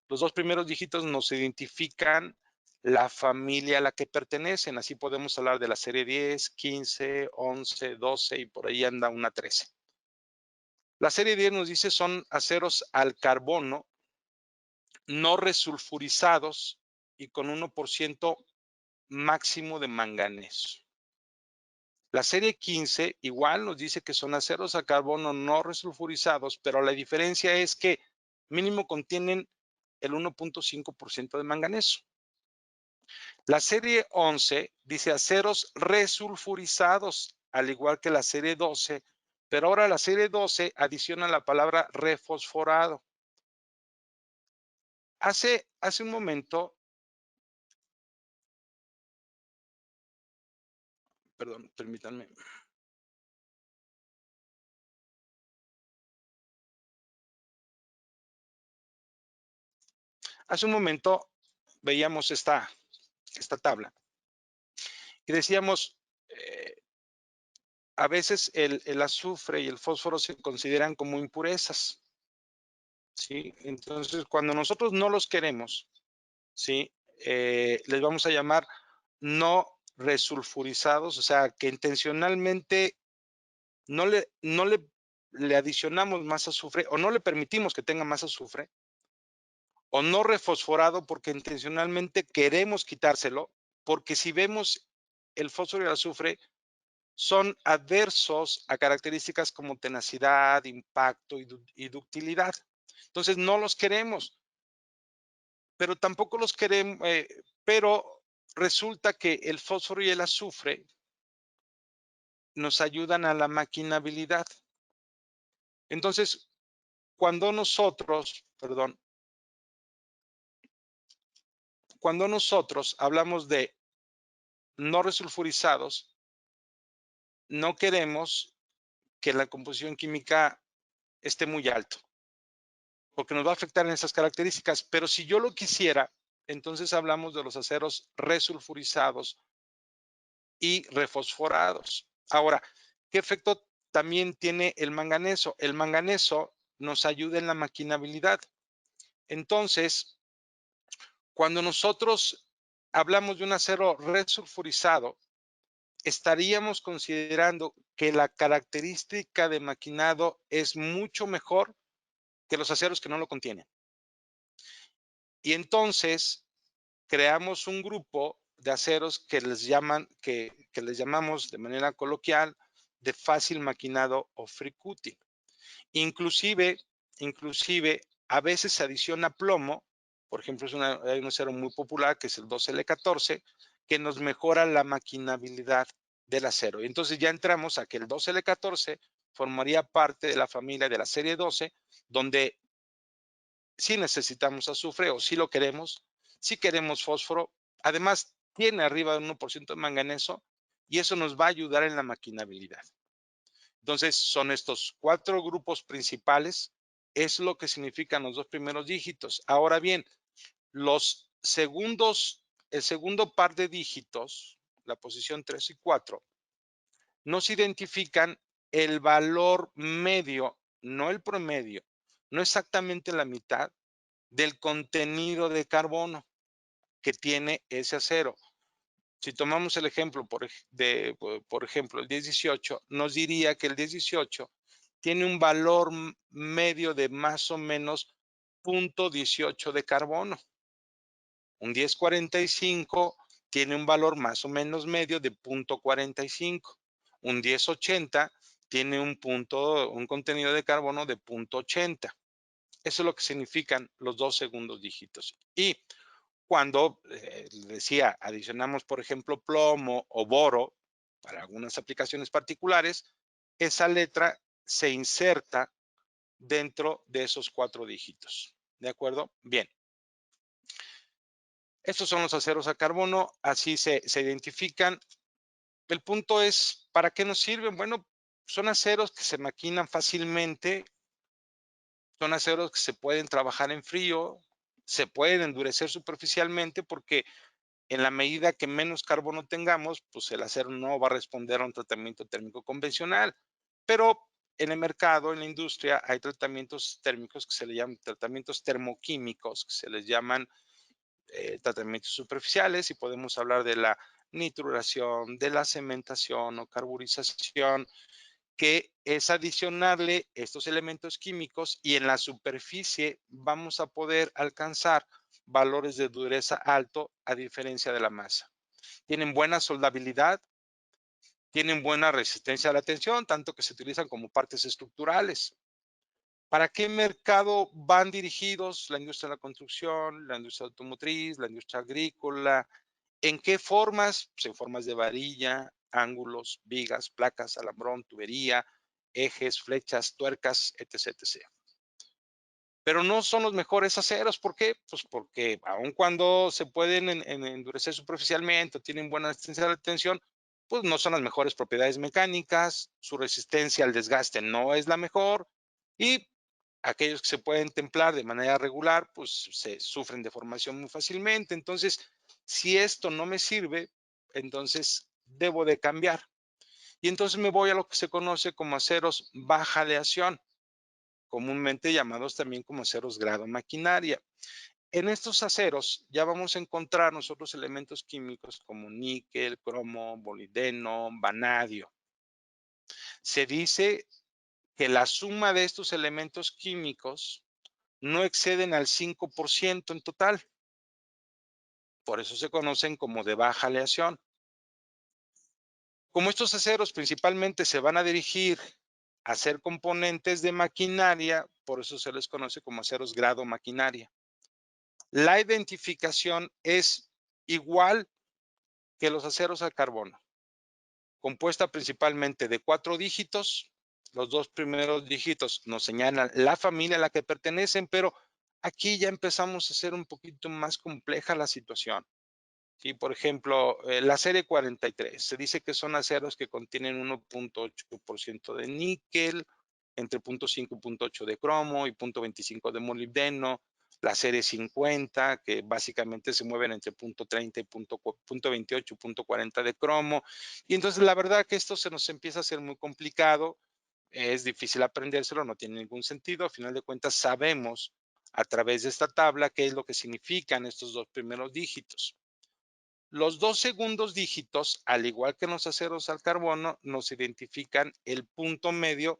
Los dos primeros dígitos nos identifican la familia a la que pertenecen. Así podemos hablar de la serie 10, 15, 11, 12 y por ahí anda una 13. La serie 10 nos dice son aceros al carbono no resulfurizados y con 1% máximo de manganeso. La serie 15 igual nos dice que son aceros a carbono no resulfurizados, pero la diferencia es que mínimo contienen el 1.5% de manganeso. La serie 11 dice aceros resulfurizados, al igual que la serie 12, pero ahora la serie 12 adiciona la palabra refosforado. Hace un momento, perdón, permítanme. Hace un momento veíamos esta tabla y decíamos, a veces el azufre y el fósforo se consideran como impurezas, ¿sí? Entonces, cuando nosotros no los queremos, ¿sí? Les vamos a llamar no resulfurizados, o sea, que intencionalmente no le adicionamos más azufre o no le permitimos que tenga más azufre, o no refosforado porque intencionalmente queremos quitárselo, porque si vemos el fósforo y el azufre son adversos a características como tenacidad, impacto y ductilidad. Entonces no los queremos, pero tampoco los queremos, pero resulta que el fósforo y el azufre nos ayudan a la maquinabilidad. Entonces, cuando nosotros hablamos de no resulfurizados, no queremos que la composición química esté muy alto, porque nos va a afectar en esas características. Pero si yo lo quisiera, entonces hablamos de los aceros resulfurizados y refosforados. Ahora, ¿qué efecto también tiene el manganeso? El manganeso nos ayuda en la maquinabilidad. Entonces, cuando nosotros hablamos de un acero resulfurizado, estaríamos considerando que la característica de maquinado es mucho mejor que los aceros que no lo contienen. Y entonces creamos un grupo de aceros que les llamamos de manera coloquial de fácil maquinado o free cutting. Inclusive, inclusive a veces se adiciona plomo, por ejemplo, hay un acero muy popular que es el 2L14, que nos mejora la maquinabilidad del acero. Y entonces ya entramos a que el 2L14 formaría parte de la familia de la serie 12, donde si necesitamos azufre o si lo queremos, si queremos fósforo. Además, tiene arriba de 1% de manganeso y eso nos va a ayudar en la maquinabilidad. Entonces, son estos 4 grupos principales. Es lo que significan los 2 primeros dígitos. Ahora bien, el segundo par de dígitos, la posición 3 y 4, nos identifican el valor medio, no el promedio, no exactamente la mitad del contenido de carbono que tiene ese acero. Si tomamos el ejemplo, por ejemplo, el 1018, nos diría que el 1018 tiene un valor medio de más o menos 0.18 de carbono. Un 1045 tiene un valor más o menos medio de 0.45. Un 1080 tiene un contenido de carbono de 0.80. Eso es lo que significan los 2 segundos dígitos. Y cuando, decía, adicionamos, por ejemplo, plomo o boro para algunas aplicaciones particulares, esa letra se inserta dentro de esos 4 dígitos. ¿De acuerdo? Bien. Estos son los aceros a carbono, así se identifican. El punto es, ¿para qué nos sirven? Bueno, son aceros que se maquinan fácilmente, son aceros que se pueden trabajar en frío, se pueden endurecer superficialmente porque en la medida que menos carbono tengamos, pues el acero no va a responder a un tratamiento térmico convencional. Pero en el mercado, en la industria, hay tratamientos térmicos que se le llaman tratamientos termoquímicos, que se les llaman tratamientos superficiales, y podemos hablar de la nitruración, de la cementación o carburización, que es adicionarle estos elementos químicos y en la superficie vamos a poder alcanzar valores de dureza alto a diferencia de la masa. Tienen buena soldabilidad, tienen buena resistencia a la tensión, tanto que se utilizan como partes estructurales. ¿Para qué mercado van dirigidos? La industria de la construcción, la industria automotriz, la industria agrícola. ¿En qué formas? Pues en formas de varilla, ángulos, vigas, placas, alambrón, tubería, ejes, flechas, tuercas, etc, etc. Pero no son los mejores aceros. ¿Por qué? Pues porque aun cuando se pueden endurecer superficialmente o tienen buena resistencia a la tensión, pues no son las mejores propiedades mecánicas, su resistencia al desgaste no es la mejor y aquellos que se pueden templar de manera regular, pues se sufren deformación muy fácilmente. Entonces, si esto no me sirve, entonces debo de cambiar. Y entonces me voy a lo que se conoce como aceros baja aleación, comúnmente llamados también como aceros grado maquinaria. En estos aceros ya vamos a encontrar nosotros elementos químicos como níquel, cromo, molibdeno, vanadio. Se dice que la suma de estos elementos químicos no exceden al 5% en total. Por eso se conocen como de baja aleación. Como estos aceros principalmente se van a dirigir a ser componentes de maquinaria, por eso se les conoce como aceros grado maquinaria. La identificación es igual que los aceros a carbono, compuesta principalmente de 4 dígitos. Los 2 primeros dígitos nos señalan la familia a la que pertenecen, pero aquí ya empezamos a hacer un poquito más compleja la situación. Sí, por ejemplo, la serie 43, se dice que son aceros que contienen 1.8% de níquel, entre 0.5 y 0.8 de cromo y 0.25 de molibdeno. la serie 50, que básicamente se mueven entre punto 30 y punto 28, punto 40 de cromo. Y entonces la verdad que esto se nos empieza a hacer muy complicado, es difícil aprendérselo, no tiene ningún sentido. A final de cuentas sabemos a través de esta tabla qué es lo que significan estos dos primeros dígitos. Los dos segundos dígitos, al igual que en los aceros al carbono, nos identifican el punto medio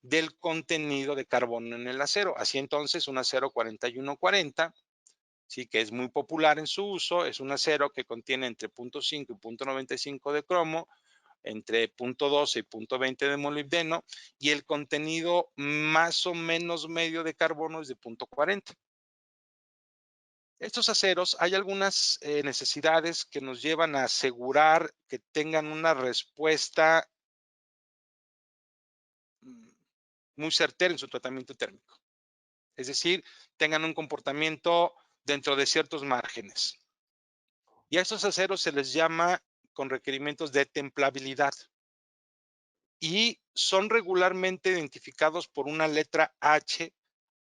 del contenido de carbono en el acero. Así entonces, un acero 4140, sí, que es muy popular en su uso, es un acero que contiene entre 0.5 y 0.95 de cromo, entre 0.12 y 0.20 de molibdeno, y el contenido más o menos medio de carbono es de 0.40. Estos aceros, hay algunas necesidades que nos llevan a asegurar que tengan una respuesta muy certera en su tratamiento térmico. Es decir, tengan un comportamiento dentro de ciertos márgenes. Y a estos aceros se les llama con requerimientos de templabilidad. Y son regularmente identificados por una letra H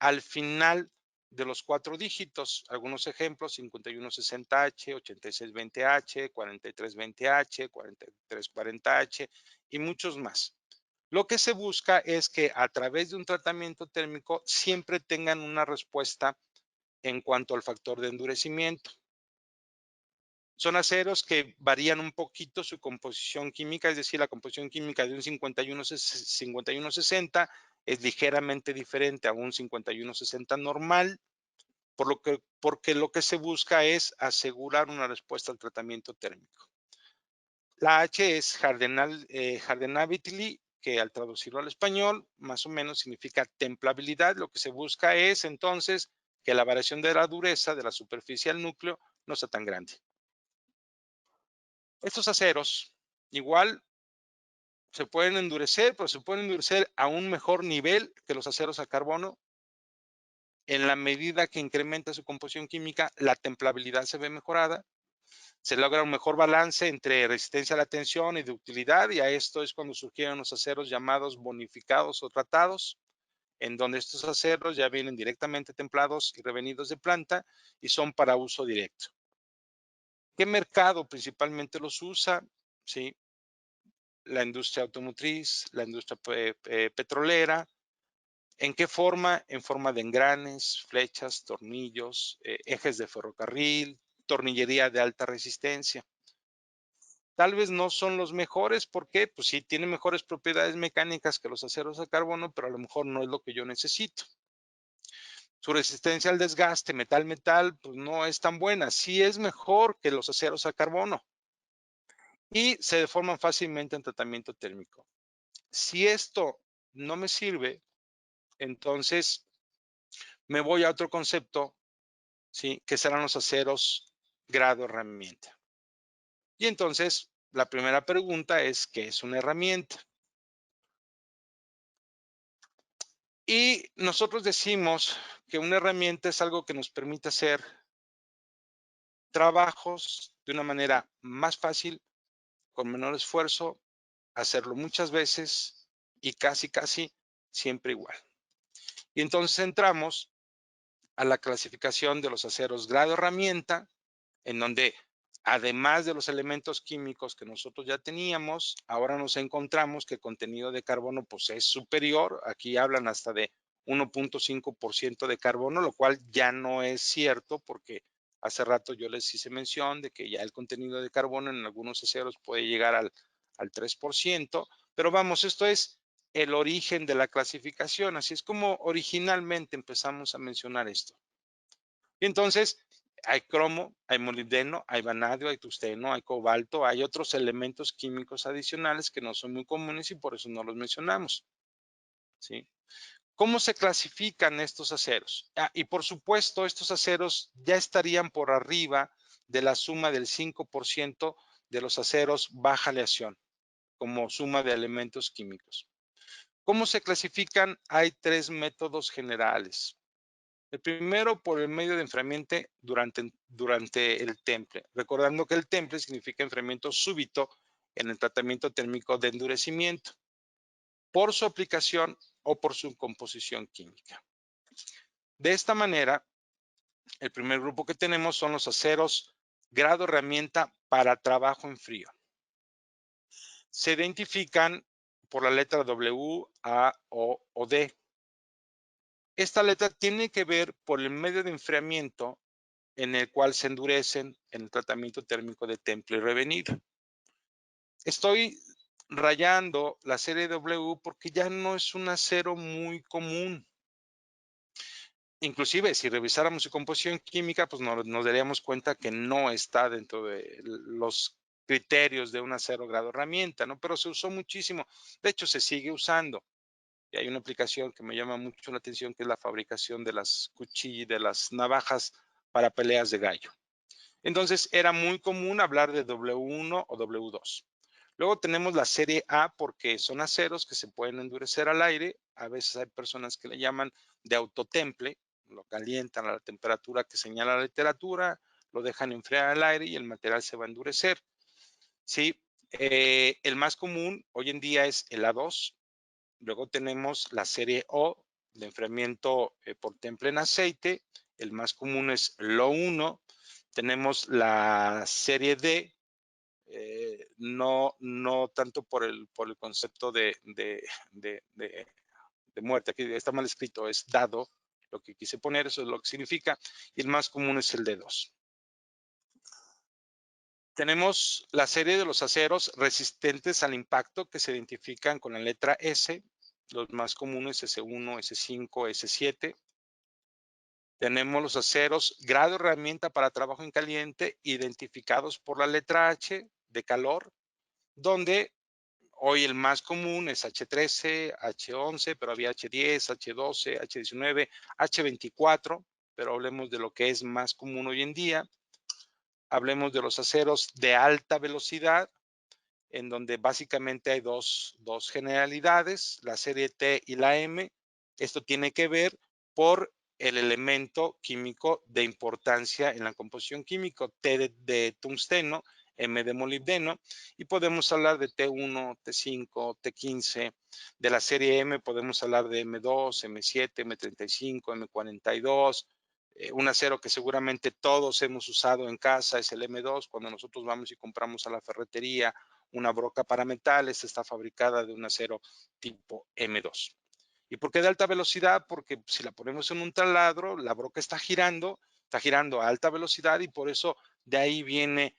al final de los 4 dígitos. Algunos ejemplos: 5160H, 8620H, 4320H, 4340H y muchos más. Lo que se busca es que a través de un tratamiento térmico siempre tengan una respuesta en cuanto al factor de endurecimiento. Son aceros que varían un poquito su composición química, es decir, la composición química de un 5160 es ligeramente diferente a un 5160 normal, porque lo que se busca es asegurar una respuesta al tratamiento térmico. La H es hardenability, que al traducirlo al español, más o menos significa templabilidad. Lo que se busca es entonces que la variación de la dureza de la superficie al núcleo no sea tan grande. Estos aceros igual se pueden endurecer, pero se pueden endurecer a un mejor nivel que los aceros a carbono. En la medida que incrementa su composición química, la templabilidad se ve mejorada. Se logra un mejor balance entre resistencia a la tensión y ductilidad, y a esto es cuando surgieron los aceros llamados bonificados o tratados, en donde estos aceros ya vienen directamente templados y revenidos de planta y son para uso directo. ¿Qué mercado principalmente los usa? Sí, la industria automotriz, la industria petrolera. ¿En qué forma? En forma de engranes, flechas, tornillos, ejes de ferrocarril, tornillería de alta resistencia. Tal vez no son los mejores, ¿por qué? Pues sí, tienen mejores propiedades mecánicas que los aceros a carbono, pero a lo mejor no es lo que yo necesito. Su resistencia al desgaste metal-metal, pues no es tan buena. Sí es mejor que los aceros a carbono y se deforman fácilmente en tratamiento térmico. Si esto no me sirve, entonces me voy a otro concepto, ¿sí? Que serán los aceros grado herramienta. Y entonces, la primera pregunta es, ¿qué es una herramienta? Y nosotros decimos que una herramienta es algo que nos permite hacer trabajos de una manera más fácil, con menor esfuerzo, hacerlo muchas veces y casi siempre igual. Y entonces entramos a la clasificación de los aceros grado herramienta, en donde además de los elementos químicos que nosotros ya teníamos, ahora nos encontramos que el contenido de carbono pues, es superior. Aquí hablan hasta de 1.5% de carbono, lo cual ya no es cierto porque hace rato yo les hice mención de que ya el contenido de carbono en algunos aceros puede llegar al 3%, pero vamos, esto es el origen de la clasificación, así es como originalmente empezamos a mencionar esto. Y entonces, hay cromo, hay molibdeno, hay vanadio, hay tungsteno, hay cobalto, hay otros elementos químicos adicionales que no son muy comunes y por eso no los mencionamos, ¿sí? ¿Cómo se clasifican estos aceros? Y por supuesto, estos aceros ya estarían por arriba de la suma del 5% de los aceros baja aleación, como suma de elementos químicos. ¿Cómo se clasifican? Hay 3 métodos generales. El primero, por el medio de enfriamiento durante el temple, recordando que el temple significa enfriamiento súbito en el tratamiento térmico de endurecimiento, por su aplicación o por su composición química. De esta manera, El primer grupo que tenemos son los aceros grado herramienta para trabajo en frío. Se identifican por la letra W, A, O o D. Esta letra tiene que ver por el medio de enfriamiento en el cual se endurecen en el tratamiento térmico de temple y revenir. Estoy rayando la serie W porque ya no es un acero muy común. Inclusive, si revisáramos su composición química, pues nos daríamos cuenta que no está dentro de los criterios de un acero grado herramienta, ¿no? Pero se usó muchísimo. De hecho, se sigue usando. Y hay una aplicación que me llama mucho la atención, que es la fabricación de las cuchillas, de las navajas para peleas de gallo. Entonces, era muy común hablar de W1 o W2. Luego tenemos la serie A porque son aceros que se pueden endurecer al aire. A veces hay personas que le llaman de autotemple, lo calientan a la temperatura que señala la literatura, lo dejan enfriar al aire y el material se va a endurecer. Sí, el más común hoy en día es el A2. Luego tenemos la serie O de enfriamiento por temple en aceite. El más común es el O1. Tenemos la serie D, no tanto por el concepto de muerte. Aquí está mal escrito, es dado. Lo que quise poner, eso es lo que significa. Y el más común es el D2. Tenemos la serie de los aceros resistentes al impacto que se identifican con la letra S. Los más comunes S1, S5, S7. Tenemos los aceros grado herramienta para trabajo en caliente identificados por la letra H de calor, donde hoy el más común es H13, H11, pero había H10, H12, H19, H24, pero hablemos de lo que es más común hoy en día. Hablemos de los aceros de alta velocidad, en donde básicamente hay dos generalidades, la serie T y la M. Esto tiene que ver por el elemento químico de importancia en la composición química, T de tungsteno, M de molibdeno, y podemos hablar de T1, T5, T15. De la serie M podemos hablar de M2, M7, M35, M42. Un acero que seguramente todos hemos usado en casa es el M2. Cuando nosotros vamos y compramos a la ferretería una broca para metal, esta está fabricada de un acero tipo M2. ¿Y por qué de alta velocidad? Porque si la ponemos en un taladro, la broca está girando a alta velocidad y por eso de ahí viene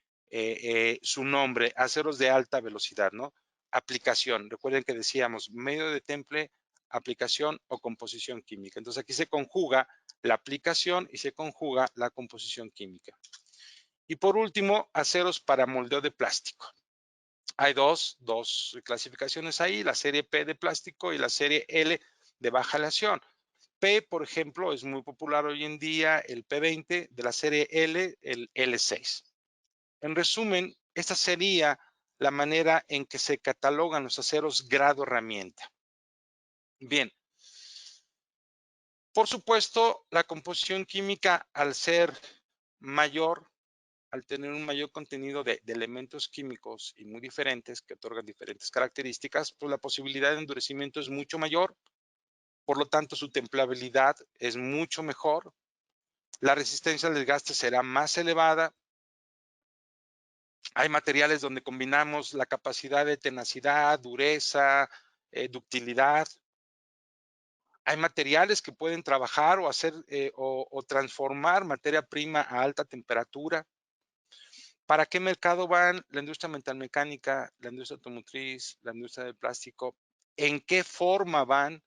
su nombre, aceros de alta velocidad, ¿no? Aplicación. Recuerden que decíamos medio de temple, aplicación o composición química. Entonces aquí se conjuga la aplicación y se conjuga la composición química. Y por último, aceros para moldeo de plástico. Hay dos clasificaciones ahí, la serie P de plástico y la serie L de baja aleación. P, por ejemplo, es muy popular hoy en día el P20, de la serie L, el L6. En resumen, esta sería la manera en que se catalogan los aceros grado herramienta. Bien. Por supuesto, la composición química, al ser mayor, al tener un mayor contenido de elementos químicos y muy diferentes que otorgan diferentes características, pues la posibilidad de endurecimiento es mucho mayor. Por lo tanto, su templabilidad es mucho mejor. La resistencia al desgaste será más elevada. Hay materiales donde combinamos la capacidad de tenacidad, dureza, ductilidad. Hay materiales que pueden trabajar o hacer o transformar materia prima a alta temperatura. ¿Para qué mercado van la industria metalmecánica, la industria automotriz, la industria del plástico? ¿En qué forma van?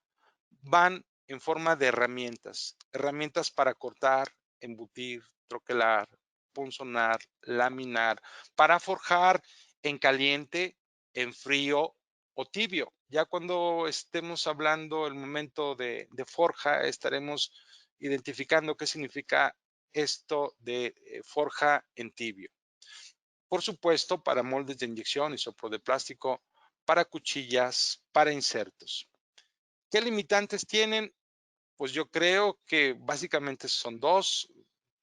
Van en forma de herramientas, herramientas para cortar, embutir, troquelar, punzonar, laminar, para forjar en caliente, en frío o tibio. Ya cuando estemos hablando el momento de forja, estaremos identificando qué significa esto de forja en tibio. Por supuesto, para moldes de inyección y soplo de plástico, para cuchillas, para insertos. ¿Qué limitantes tienen? Pues yo creo que básicamente son dos.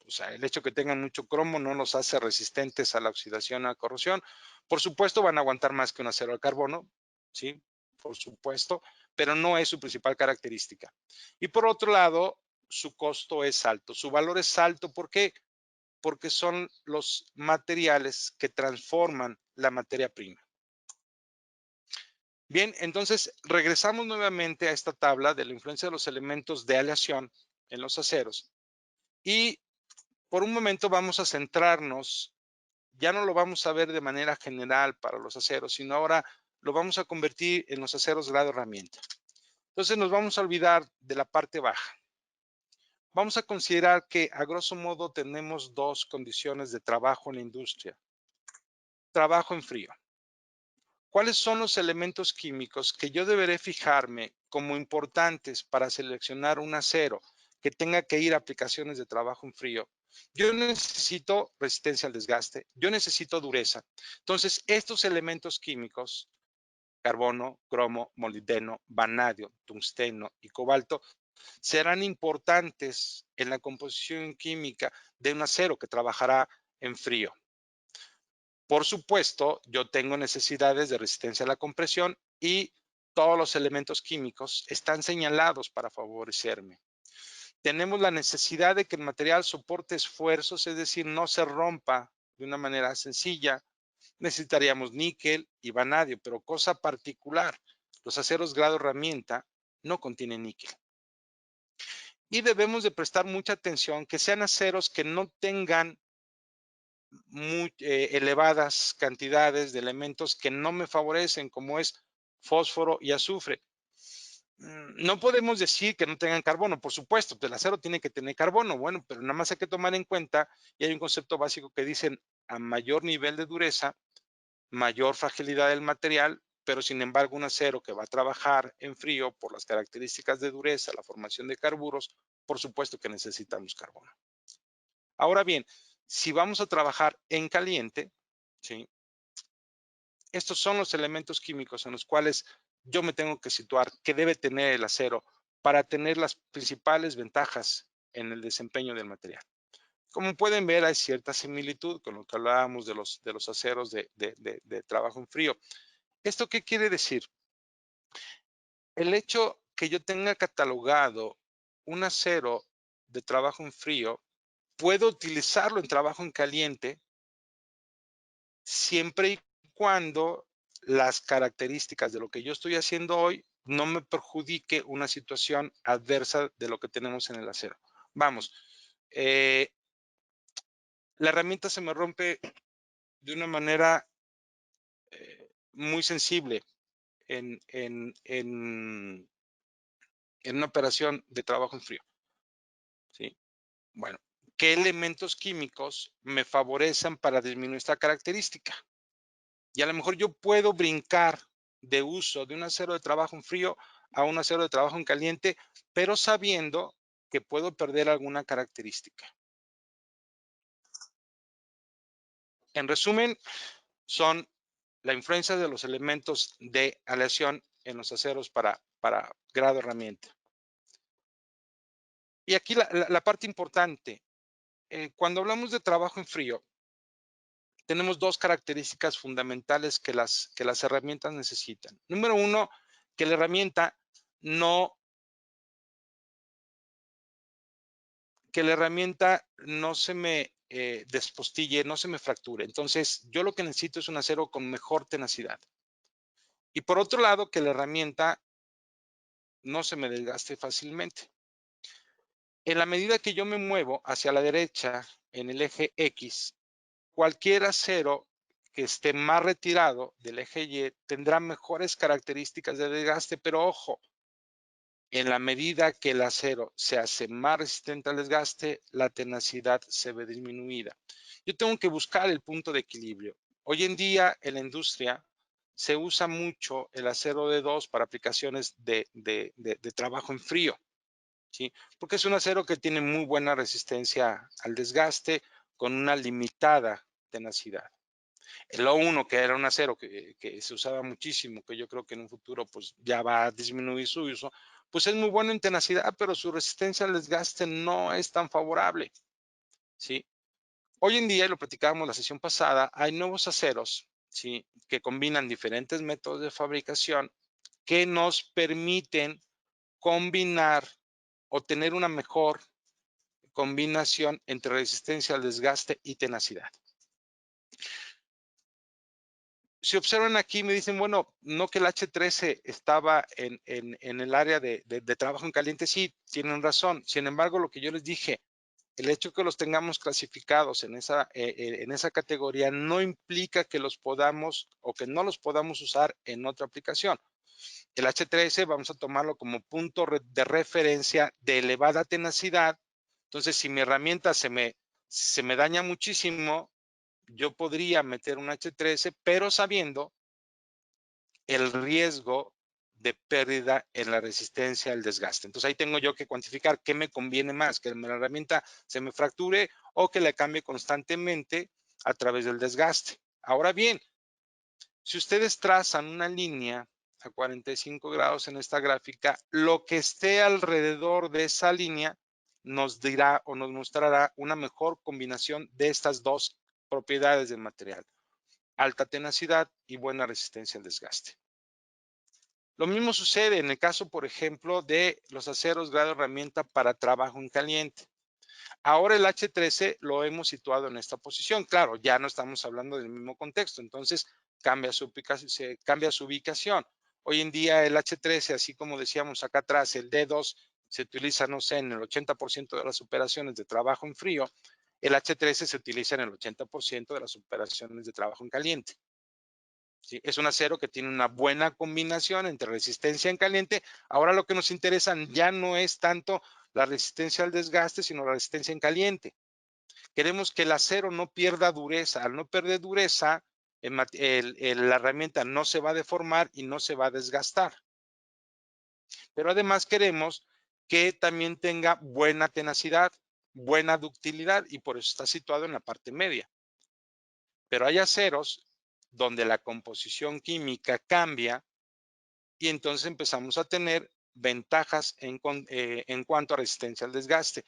O sea, el hecho que tengan mucho cromo no los hace resistentes a la oxidación, a la corrosión. Por supuesto, van a aguantar más que un acero de carbono, ¿sí? Por supuesto, pero no es su principal característica. Y por otro lado, su costo es alto. Su valor es alto, ¿por qué? Porque son los materiales que transforman la materia prima. Bien, entonces regresamos nuevamente a esta tabla de la influencia de los elementos de aleación en los aceros y por un momento vamos a centrarnos, ya no lo vamos a ver de manera general para los aceros, sino ahora lo vamos a convertir en los aceros grado herramienta. Entonces nos vamos a olvidar de la parte baja. Vamos a considerar que a grosso modo tenemos dos condiciones de trabajo en la industria. Trabajo en frío. ¿Cuáles son los elementos químicos que yo deberé fijarme como importantes para seleccionar un acero que tenga que ir a aplicaciones de trabajo en frío? Yo necesito resistencia al desgaste, yo necesito dureza. Entonces, estos elementos químicos, carbono, cromo, molibdeno, vanadio, tungsteno y cobalto, serán importantes en la composición química de un acero que trabajará en frío. Por supuesto, yo tengo necesidades de resistencia a la compresión y todos los elementos químicos están señalados para favorecerme. Tenemos la necesidad de que el material soporte esfuerzos, es decir, no se rompa de una manera sencilla. Necesitaríamos níquel y vanadio, pero cosa particular, los aceros grado herramienta no contienen níquel. Y debemos de prestar mucha atención que sean aceros que no tengan muy elevadas cantidades de elementos que no me favorecen, como es fósforo y azufre. No podemos decir que no tengan carbono, por supuesto, el acero tiene que tener carbono, bueno, pero nada más hay que tomar en cuenta, y hay un concepto básico que dicen, a mayor nivel de dureza, mayor fragilidad del material, pero sin embargo un acero que va a trabajar en frío por las características de dureza, la formación de carburos, por supuesto que necesitamos carbono. Ahora bien, si vamos a trabajar en caliente, ¿sí? Estos son los elementos químicos en los cuales yo me tengo que situar, que debe tener el acero para tener las principales ventajas en el desempeño del material. Como pueden ver, hay cierta similitud con lo que hablábamos de los aceros de trabajo en frío. ¿Esto qué quiere decir? El hecho que yo tenga catalogado un acero de trabajo en frío, puedo utilizarlo en trabajo en caliente siempre y cuando las características de lo que yo estoy haciendo hoy no me perjudique una situación adversa de lo que tenemos en el acero. Vamos, la herramienta se me rompe de una manera muy sensible en una operación de trabajo en frío. ¿Sí? Bueno, ¿qué elementos químicos me favorecen para disminuir esta característica? Y a lo mejor yo puedo brincar de uso de un acero de trabajo en frío a un acero de trabajo en caliente, pero sabiendo que puedo perder alguna característica. En resumen, son la influencia de los elementos de aleación en los aceros para grado herramienta. Y aquí la parte importante, cuando hablamos de trabajo en frío, tenemos dos características fundamentales que las herramientas necesitan. Número uno, que la herramienta no se me despostille, no se me fracture. Entonces, yo lo que necesito es un acero con mejor tenacidad. Y por otro lado, que la herramienta no se me desgaste fácilmente. En la medida que yo me muevo hacia la derecha en el eje X, cualquier acero que esté más retirado del eje Y tendrá mejores características de desgaste, pero ojo, en la medida que el acero se hace más resistente al desgaste, la tenacidad se ve disminuida. Yo tengo que buscar el punto de equilibrio. Hoy en día en la industria se usa mucho el acero D2 para aplicaciones de trabajo en frío, ¿sí? Porque es un acero que tiene muy buena resistencia al desgaste con una limitada tenacidad. El O1, que era un acero que se usaba muchísimo, que yo creo que en un futuro pues ya va a disminuir su uso, pues es muy bueno en tenacidad, pero su resistencia al desgaste no es tan favorable, ¿sí? Hoy en día, y lo platicábamos la sesión pasada, hay nuevos aceros, ¿sí? Que combinan diferentes métodos de fabricación que nos permiten combinar o tener una mejor combinación entre resistencia al desgaste y tenacidad. Si observan aquí, me dicen, bueno, no que el H13 estaba en el área de trabajo en caliente. Sí, tienen razón. Sin embargo, lo que yo les dije, el hecho que los tengamos clasificados en esa categoría no implica que los podamos o que no los podamos usar en otra aplicación. El H13 vamos a tomarlo como punto de referencia de elevada tenacidad. Entonces, si mi herramienta se me daña muchísimo, yo podría meter un H13, pero sabiendo el riesgo de pérdida en la resistencia al desgaste. Entonces ahí tengo yo que cuantificar qué me conviene más, que la herramienta se me fracture o que la cambie constantemente a través del desgaste. Ahora bien, si ustedes trazan una línea a 45 grados en esta gráfica, lo que esté alrededor de esa línea nos dirá o nos mostrará una mejor combinación de estas dos propiedades del material: alta tenacidad y buena resistencia al desgaste. Lo mismo sucede en el caso, por ejemplo, de los aceros grado herramienta para trabajo en caliente. Ahora el H13 lo hemos situado en esta posición. Claro, ya no estamos hablando del mismo contexto, entonces cambia su ubicación. Hoy en día el H13, así como decíamos acá atrás, el D2 se utiliza, no sé, en el 80% de las operaciones de trabajo en frío. El H13 se utiliza en el 80% de las operaciones de trabajo en caliente. ¿Sí? Es un acero que tiene una buena combinación entre resistencia en caliente. Ahora lo que nos interesa ya no es tanto la resistencia al desgaste, sino la resistencia en caliente. Queremos que el acero no pierda dureza. Al no perder dureza, la herramienta no se va a deformar y no se va a desgastar. Pero además queremos que también tenga buena tenacidad, buena ductilidad, y por eso está situado en la parte media. Pero hay aceros donde la composición química cambia y entonces empezamos a tener ventajas en cuanto a resistencia al desgaste.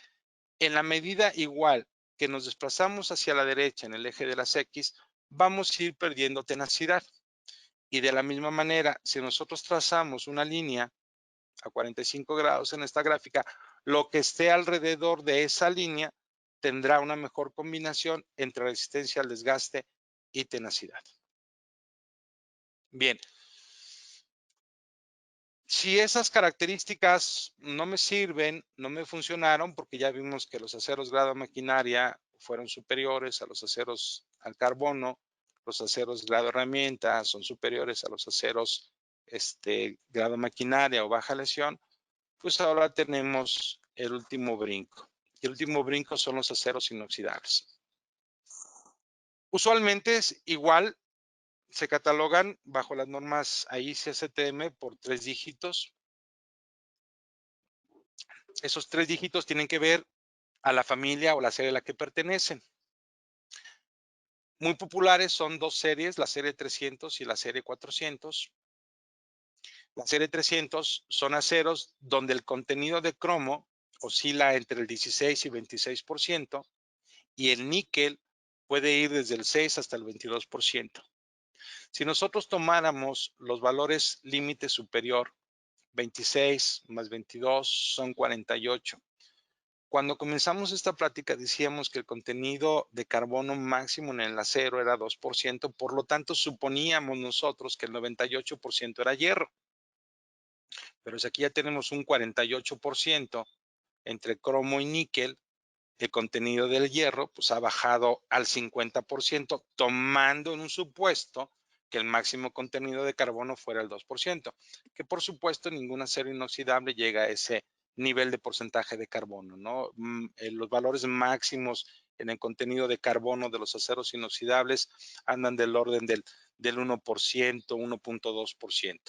En la medida igual que nos desplazamos hacia la derecha en el eje de las X, vamos a ir perdiendo tenacidad. Y de la misma manera, si nosotros trazamos una línea a 45 grados en esta gráfica, lo que esté alrededor de esa línea tendrá una mejor combinación entre resistencia al desgaste y tenacidad. Bien, si esas características no me sirven, no me funcionaron, porque ya vimos que los aceros grado maquinaria fueron superiores a los aceros al carbono, los aceros grado herramienta son superiores a los aceros grado maquinaria o baja lesión, pues ahora tenemos el último brinco. Y el último brinco son los aceros inoxidables. Usualmente es igual, se catalogan bajo las normas AISI-STM por 3 dígitos. Esos 3 dígitos tienen que ver a la familia o la serie a la que pertenecen. Muy populares son 2 series, la serie 300 y la serie 400. La serie 300 son aceros donde el contenido de cromo oscila entre el 16 y 26% y el níquel puede ir desde el 6 hasta el 22%. Si nosotros tomáramos los valores límite superior, 26 más 22 son 48. Cuando comenzamos esta plática decíamos que el contenido de carbono máximo en el acero era 2%, por lo tanto suponíamos nosotros que el 98% era hierro. Pero si aquí ya tenemos un 48% entre cromo y níquel, el contenido del hierro pues ha bajado al 50%, tomando en un supuesto que el máximo contenido de carbono fuera el 2%, que por supuesto ningún acero inoxidable llega a ese nivel de porcentaje de carbono, ¿no? Los valores máximos en el contenido de carbono de los aceros inoxidables andan del orden del 1%, 1.2%.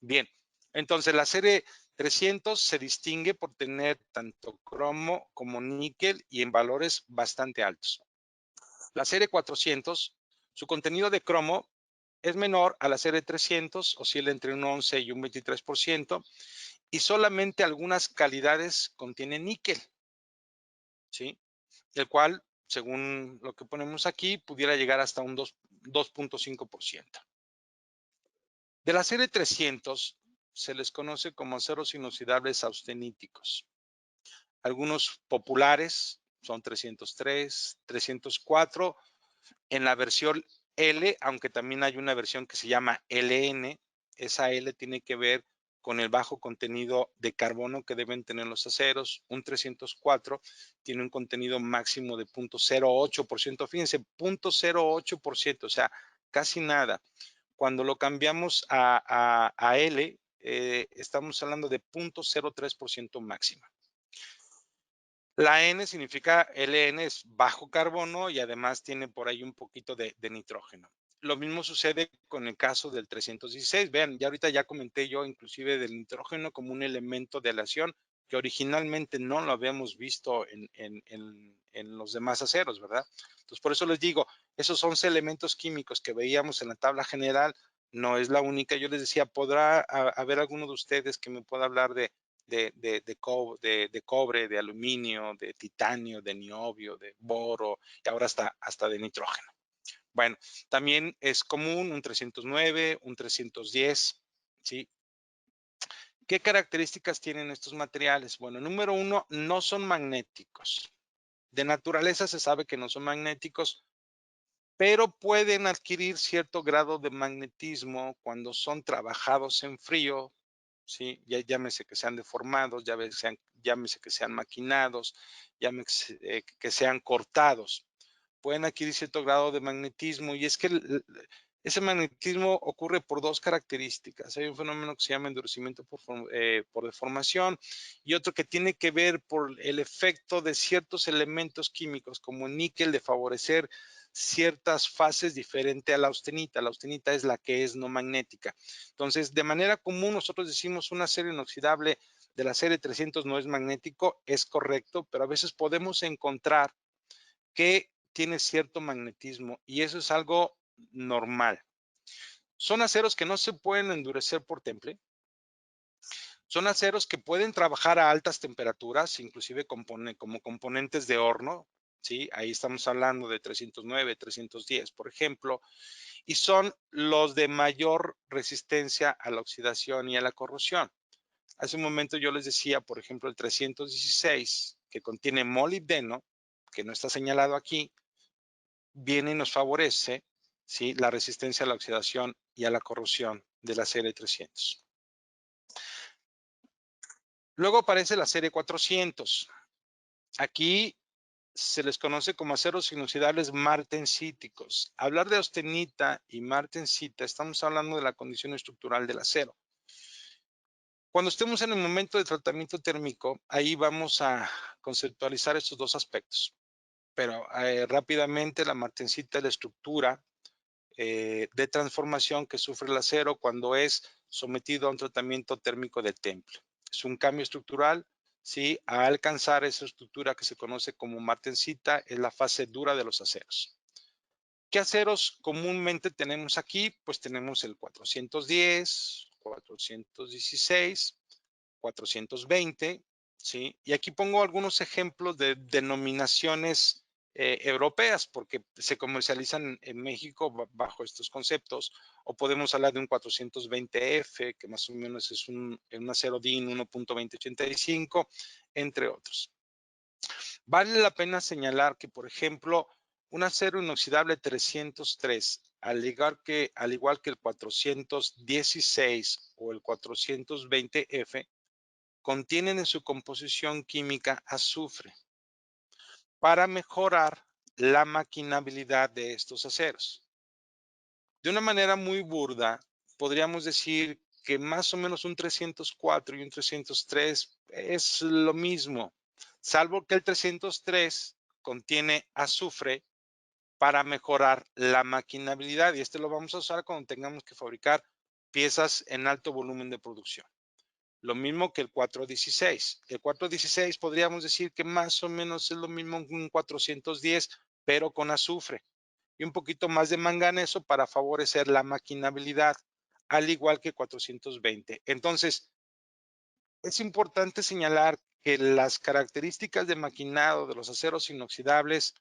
Bien, entonces la serie 300 se distingue por tener tanto cromo como níquel y en valores bastante altos. La serie 400, su contenido de cromo es menor a la serie 300, oscila entre un 11 y un 23%, y solamente algunas calidades contienen níquel, ¿sí? El cual, según lo que ponemos aquí, pudiera llegar hasta un 2.5%. De la serie 300 se les conoce como aceros inoxidables austeníticos. Algunos populares son 303, 304 en la versión L, aunque también hay una versión que se llama LN. Esa L tiene que ver con el bajo contenido de carbono que deben tener los aceros. Un 304 tiene un contenido máximo de 0.08%. Fíjense, 0.08%, o sea, casi nada. Cuando lo cambiamos a L, estamos hablando de 0.03% máxima. La N significa LN, es bajo carbono y además tiene por ahí un poquito de nitrógeno. Lo mismo sucede con el caso del 316. Vean, ya ahorita ya comenté yo inclusive del nitrógeno como un elemento de aleación que originalmente no lo habíamos visto en los demás aceros, ¿verdad? Entonces, por eso les digo, esos 11 elementos químicos que veíamos en la tabla general no es la única. Yo les decía, ¿podrá haber alguno de ustedes que me pueda hablar de cobre, de aluminio, de titanio, de niobio, de boro y ahora hasta de nitrógeno? Bueno, también es común un 309, un 310, ¿sí? ¿Qué características tienen estos materiales? Bueno, número uno, no son magnéticos. De naturaleza se sabe que no son magnéticos, pero pueden adquirir cierto grado de magnetismo cuando son trabajados en frío, ¿sí? Llámese que sean deformados, llámese que sean maquinados, llámese que sean cortados. Pueden adquirir cierto grado de magnetismo y es que ese magnetismo ocurre por dos características. Hay un fenómeno que se llama endurecimiento por deformación y otro que tiene que ver por el efecto de ciertos elementos químicos como el níquel de favorecer ciertas fases diferente a la austenita. La austenita es la que es no magnética. Entonces, de manera común nosotros decimos un acero inoxidable de la serie 300 no es magnético, es correcto, pero a veces podemos encontrar que tiene cierto magnetismo y eso es algo normal. Son aceros que no se pueden endurecer por temple. Son aceros que pueden trabajar a altas temperaturas, inclusive como componentes de horno, ¿sí? Ahí estamos hablando de 309, 310, por ejemplo, y son los de mayor resistencia a la oxidación y a la corrosión. Hace un momento yo les decía, por ejemplo, el 316, que contiene molibdeno, que no está señalado aquí, viene y nos favorece, ¿sí?, la resistencia a la oxidación y a la corrosión de la serie 300. Luego aparece la serie 400. Aquí se les conoce como aceros inoxidables martensíticos. Hablar de austenita y martensita, estamos hablando de la condición estructural del acero. Cuando estemos en el momento de tratamiento térmico, ahí vamos a conceptualizar estos dos aspectos. Pero rápidamente la martensita es la estructura de transformación que sufre el acero cuando es sometido a un tratamiento térmico de temple. Es un cambio estructural, ¿sí? A alcanzar esa estructura que se conoce como martensita, es la fase dura de los aceros. ¿Qué aceros comúnmente tenemos aquí? Pues tenemos el 410, 416, 420, ¿sí? Y aquí pongo algunos ejemplos de denominaciones europeas, porque se comercializan en México bajo estos conceptos, o podemos hablar de un 420F, que más o menos es un acero DIN 1.2085, entre otros. Vale la pena señalar que, por ejemplo, un acero inoxidable 303, al igual que el 416 o el 420F, contienen en su composición química azufre para mejorar la maquinabilidad de estos aceros. De una manera muy burda, podríamos decir que más o menos un 304 y un 303 es lo mismo, salvo que el 303 contiene azufre para mejorar la maquinabilidad y este lo vamos a usar cuando tengamos que fabricar piezas en alto volumen de producción. Lo mismo que el 416. El 416 podríamos decir que más o menos es lo mismo que un 410, pero con azufre y un poquito más de manganeso para favorecer la maquinabilidad, al igual que 420. Entonces, es importante señalar que las características de maquinado de los aceros inoxidables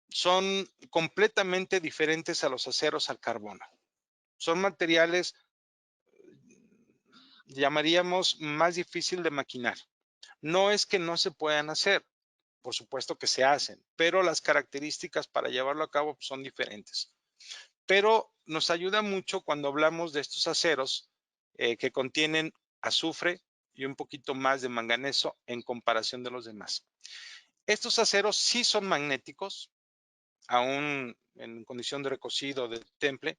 son completamente diferentes a los aceros al carbono. Son materiales llamaríamos más difícil de maquinar. No es que no se puedan hacer, por supuesto que se hacen, pero las características para llevarlo a cabo son diferentes. Pero nos ayuda mucho cuando hablamos de estos aceros que contienen azufre y un poquito más de manganeso en comparación de los demás. Estos aceros sí son magnéticos, aún en condición de recocido de temple.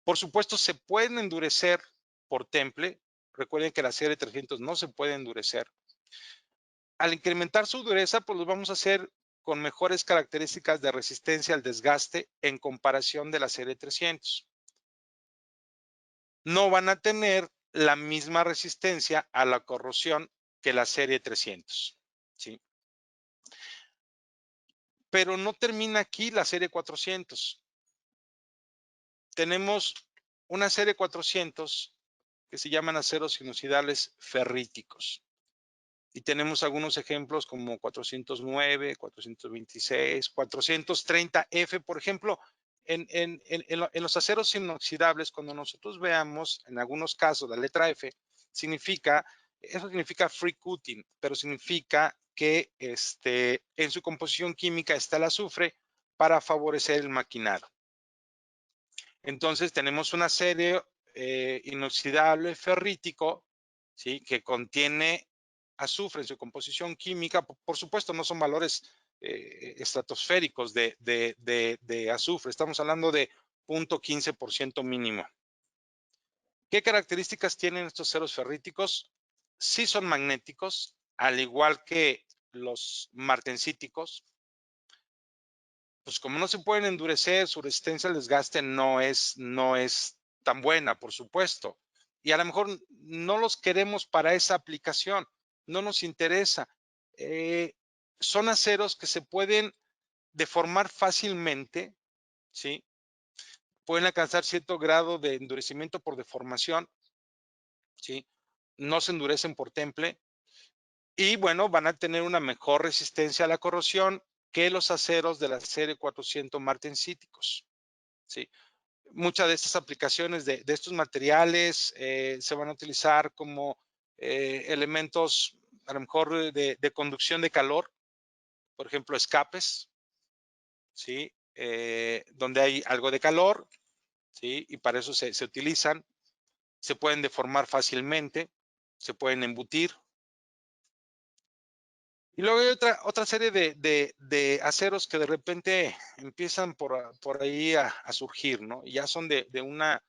Por supuesto, se pueden endurecer por temple. Recuerden que la serie 300 no se puede endurecer. Al incrementar su dureza, pues los vamos a hacer con mejores características de resistencia al desgaste en comparación de la serie 300. No van a tener la misma resistencia a la corrosión que la serie 300. ¿Sí? Pero no termina aquí la serie 400. Tenemos una serie 400 que se llaman aceros inoxidales ferríticos. Y tenemos algunos ejemplos como 409, 426, 430F, por ejemplo. En los aceros inoxidables, cuando nosotros veamos en algunos casos la letra F, eso significa free cutting, pero significa que en su composición química está el azufre para favorecer el maquinado. Entonces tenemos una serie inoxidable ferrítico, ¿sí? Que contiene azufre en su composición química. Por supuesto, no son valores estratosféricos de azufre. Estamos hablando de 0.15% mínimo. ¿Qué características tienen estos ceros ferríticos? Sí son magnéticos, al igual que los martensíticos. Pues como no se pueden endurecer, su resistencia al desgaste no es tan buena, por supuesto. Y a lo mejor no los queremos para esa aplicación, no nos interesa. Son aceros que se pueden deformar fácilmente, ¿sí? Pueden alcanzar cierto grado de endurecimiento por deformación, ¿sí? No se endurecen por temple. Y bueno, van a tener una mejor resistencia a la corrosión que los aceros de la serie 400 martensíticos, ¿sí? Muchas de estas aplicaciones de estos materiales se van a utilizar como elementos a lo mejor de conducción de calor, por ejemplo, escapes, ¿sí? Donde hay algo de calor, ¿sí? Y para eso se utilizan, se pueden deformar fácilmente, se pueden embutir. Y luego hay otra serie de aceros que de repente empiezan por ahí a surgir, ¿no? Y ya son de una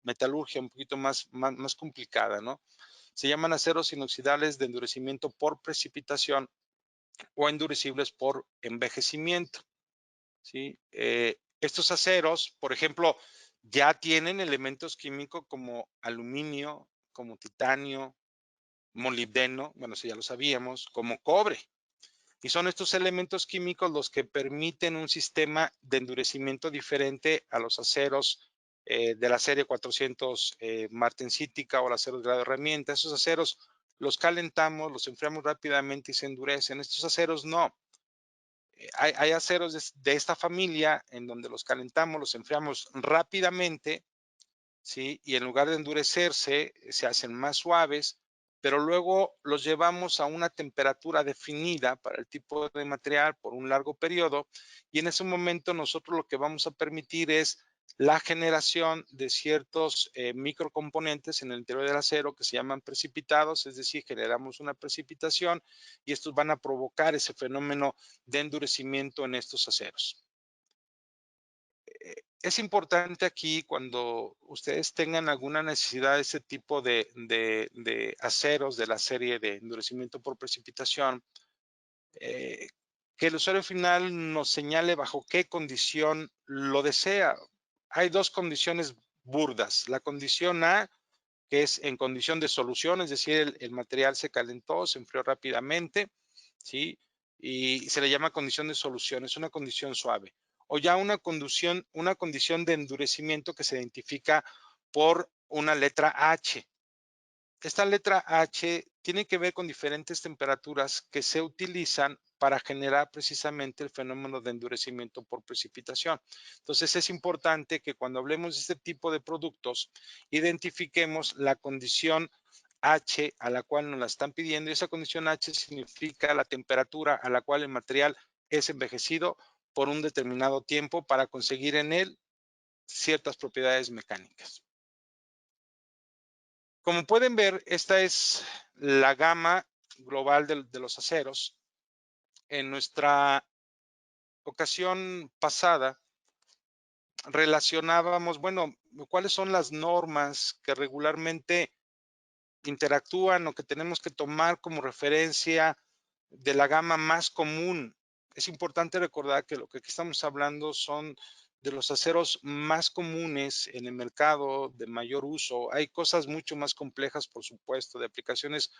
metalurgia un poquito más complicada, ¿no? Se llaman aceros inoxidables de endurecimiento por precipitación o endurecibles por envejecimiento, ¿sí? Estos aceros, por ejemplo, ya tienen elementos químicos como aluminio, como titanio, molibdeno, bueno, eso ya lo sabíamos, como cobre. Y son estos elementos químicos los que permiten un sistema de endurecimiento diferente a los aceros de la serie 400 martensítica o los aceros de grado de herramienta. Esos aceros los calentamos, los enfriamos rápidamente y se endurecen. Estos aceros no. Hay aceros de esta familia en donde los calentamos, los enfriamos rápidamente, ¿sí? Y en lugar de endurecerse, se hacen más suaves, pero luego los llevamos a una temperatura definida para el tipo de material por un largo periodo y en ese momento nosotros lo que vamos a permitir es la generación de ciertos microcomponentes en el interior del acero que se llaman precipitados, es decir, generamos una precipitación y estos van a provocar ese fenómeno de endurecimiento en estos aceros. Es importante aquí cuando ustedes tengan alguna necesidad de ese tipo de aceros de la serie de endurecimiento por precipitación, eh, que el usuario final nos señale bajo qué condición lo desea. Hay dos condiciones burdas. La condición A, que es en condición de solución, es decir, el material se calentó, se enfrió rápidamente, ¿sí? Y se le llama condición de solución, es una condición suave. O ya una condición de endurecimiento que se identifica por una letra H. Esta letra H tiene que ver con diferentes temperaturas que se utilizan para generar precisamente el fenómeno de endurecimiento por precipitación. Entonces es importante que cuando hablemos de este tipo de productos, identifiquemos la condición H a la cual nos la están pidiendo, y esa condición H significa la temperatura a la cual el material es envejecido por un determinado tiempo para conseguir en él ciertas propiedades mecánicas. Como pueden ver, esta es la gama global de los aceros. En nuestra ocasión pasada relacionábamos, bueno, cuáles son las normas que regularmente interactúan o que tenemos que tomar como referencia de la gama más común. Es importante recordar que lo que aquí estamos hablando son de los aceros más comunes en el mercado de mayor uso. Hay cosas mucho más complejas, por supuesto, de aplicaciones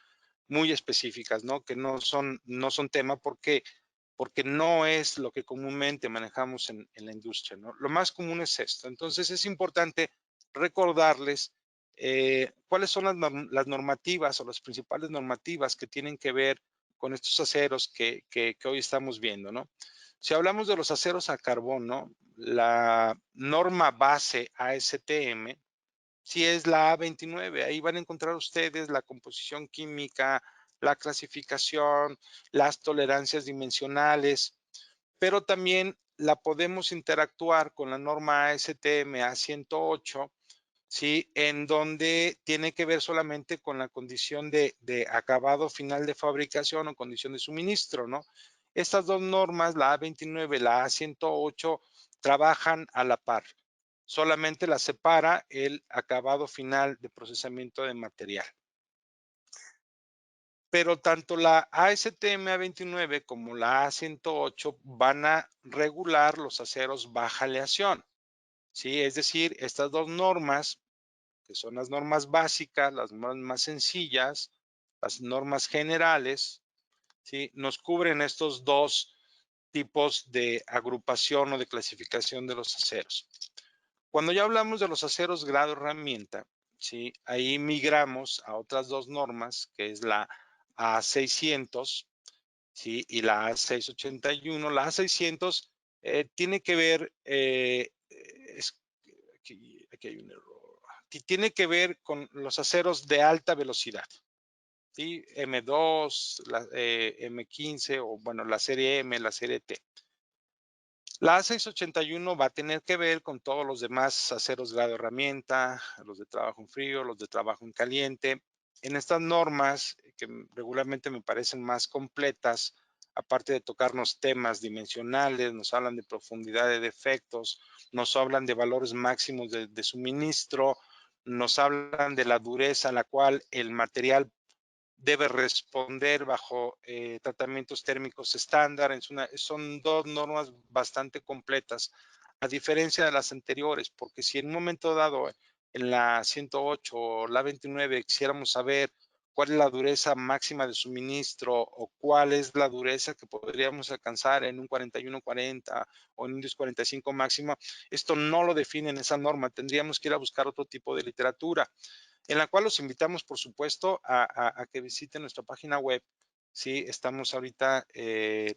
muy específicas, ¿no? Que no son tema porque no es lo que comúnmente manejamos en la industria, ¿no? Lo más común es esto. Entonces es importante recordarles cuáles son las normativas o las principales normativas que tienen que ver con estos aceros que hoy estamos viendo, ¿no? Si hablamos de los aceros a carbón, ¿no? La norma base ASTM, si es la A29, ahí van a encontrar ustedes la composición química, la clasificación, las tolerancias dimensionales, pero también la podemos interactuar con la norma ASTM A108, ¿sí? En donde tiene que ver solamente con la condición de acabado final de fabricación o condición de suministro, ¿no? Estas dos normas, la A29 y la A108, trabajan a la par. Solamente las separa el acabado final de procesamiento de material. Pero tanto la ASTM A29 como la A108 van a regular los aceros baja aleación, ¿sí? Es decir, estas dos normas, que son las normas básicas, las normas más sencillas, las normas generales, ¿sí? Nos cubren estos dos tipos de agrupación o de clasificación de los aceros. Cuando ya hablamos de los aceros grado herramienta, ¿sí? Ahí migramos a otras dos normas, que es la A600, ¿sí? Y la A681. La A600 tiene que ver, aquí hay un error, tiene que ver con los aceros de alta velocidad, ¿sí? M2, M15 o bueno, la serie M, la serie T. La A681 va a tener que ver con todos los demás aceros grado herramienta, los de trabajo en frío, los de trabajo en caliente. En estas normas, que regularmente me parecen más completas, aparte de tocarnos temas dimensionales, nos hablan de profundidad de defectos, nos hablan de valores máximos de suministro, nos hablan de la dureza a la cual el material debe responder bajo tratamientos térmicos estándar. Son dos normas bastante completas, a diferencia de las anteriores, porque si en un momento dado en la 108 o la 29 quisiéramos saber cuál es la dureza máxima de suministro o cuál es la dureza que podríamos alcanzar en un 4140 o en un 1045 máximo, esto no lo define en esa norma. Tendríamos que ir a buscar otro tipo de literatura, en la cual los invitamos, por supuesto, a que visiten nuestra página web. Sí, estamos ahorita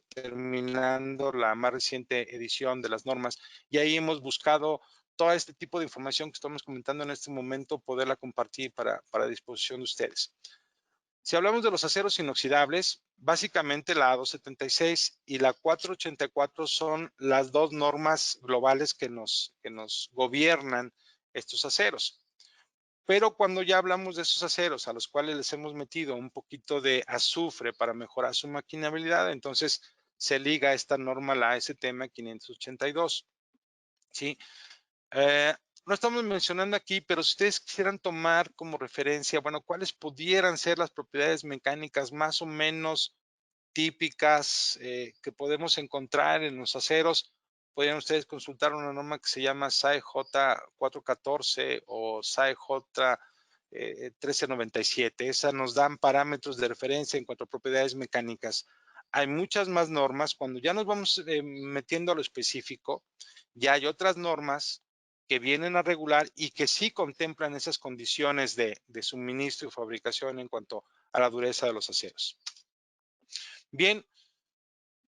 terminando la más reciente edición de las normas y ahí hemos buscado todo este tipo de información que estamos comentando en este momento, poderla compartir para disposición de ustedes. Si hablamos de los aceros inoxidables, básicamente la A276 y la 484 son las dos normas globales que nos gobiernan estos aceros. Pero cuando ya hablamos de esos aceros a los cuales les hemos metido un poquito de azufre para mejorar su maquinabilidad, entonces se liga esta norma, la ASTM 582, ¿sí? No estamos mencionando aquí, pero si ustedes quisieran tomar como referencia, bueno, cuáles pudieran ser las propiedades mecánicas más o menos típicas que podemos encontrar en los aceros, podrían ustedes consultar una norma que se llama SAE J414 o SAE J 1397. Esas nos dan parámetros de referencia en cuanto a propiedades mecánicas. Hay muchas más normas. Cuando ya nos vamos metiendo a lo específico, ya hay otras normas que vienen a regular y que sí contemplan esas condiciones de suministro y fabricación en cuanto a la dureza de los aceros. Bien,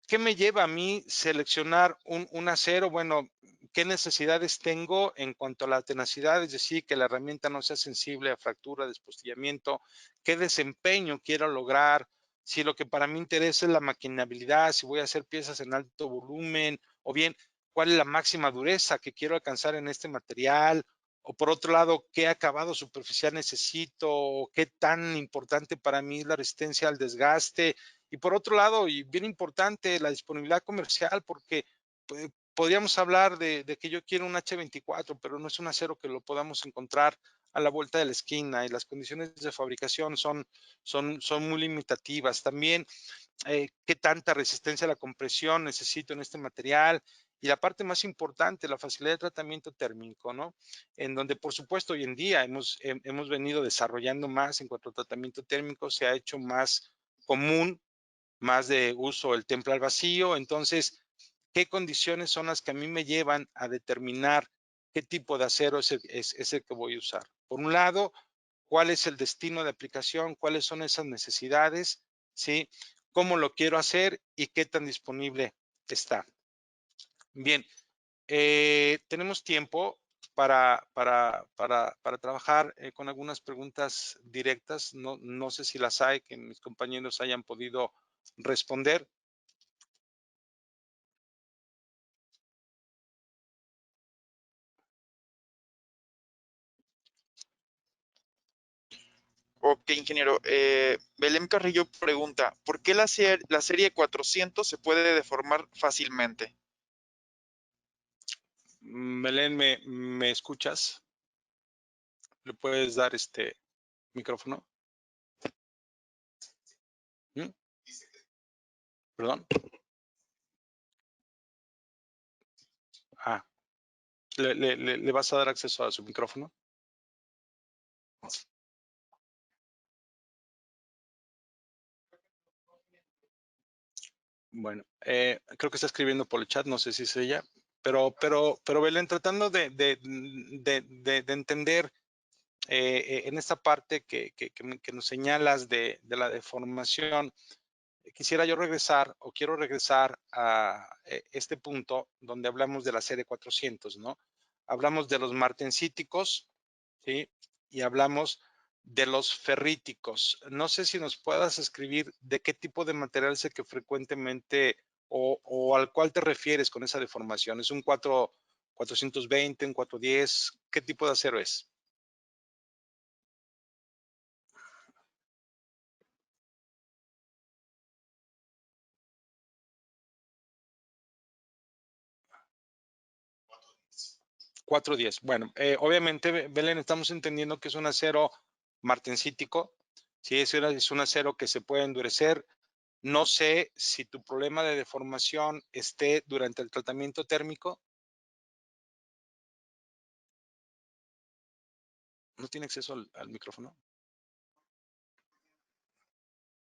¿qué me lleva a mí seleccionar un acero? Bueno, qué necesidades tengo en cuanto a la tenacidad, es decir, que la herramienta no sea sensible a fractura, despostillamiento, qué desempeño quiero lograr, si lo que para mí interesa es la maquinabilidad, si voy a hacer piezas en alto volumen, o bien cuál es la máxima dureza que quiero alcanzar en este material, o por otro lado, qué acabado superficial necesito, o qué tan importante para mí es la resistencia al desgaste, y por otro lado, y bien importante, la disponibilidad comercial, porque pues, podríamos hablar de que yo quiero un H24, pero no es un acero que lo podamos encontrar a la vuelta de la esquina y las condiciones de fabricación son muy limitativas. También, qué tanta resistencia a la compresión necesito en este material. Y la parte más importante, la facilidad de tratamiento térmico, ¿no? En donde, por supuesto, hoy en día hemos venido desarrollando más en cuanto a tratamiento térmico, se ha hecho más común, más de uso el temple al vacío. Entonces, ¿qué condiciones son las que a mí me llevan a determinar qué tipo de acero es el que voy a usar? Por un lado, ¿cuál es el destino de aplicación? ¿Cuáles son esas necesidades? ¿Sí? ¿Cómo lo quiero hacer y qué tan disponible está? Bien, tenemos tiempo para trabajar con algunas preguntas directas. No sé si las hay, que mis compañeros hayan podido responder. Ok, ingeniero. Belén Carrillo pregunta, ¿por qué la serie 400 se puede deformar fácilmente? Belén, ¿me escuchas? ¿Le puedes dar este micrófono? ¿Mm? ¿Perdón? Ah, ¿le vas a dar acceso a su micrófono? Bueno, creo que está escribiendo por el chat, no sé si es ella, pero Belén, tratando de entender en esta parte que nos señalas de la deformación, quisiera yo regresar o quiero regresar a este punto donde hablamos de la serie 400, ¿no? Hablamos de los martensíticos, ¿sí? Y hablamos de los ferríticos. No sé si nos puedas escribir de qué tipo de material es el que frecuentemente o al cual te refieres con esa deformación. ¿Es un 420, un 410? ¿Qué tipo de acero es? $4.10. Bueno, obviamente, Belén, estamos entendiendo que es un acero martensítico. Sí, es un acero que se puede endurecer. No sé si tu problema de deformación esté durante el tratamiento térmico. ¿No tiene acceso al micrófono?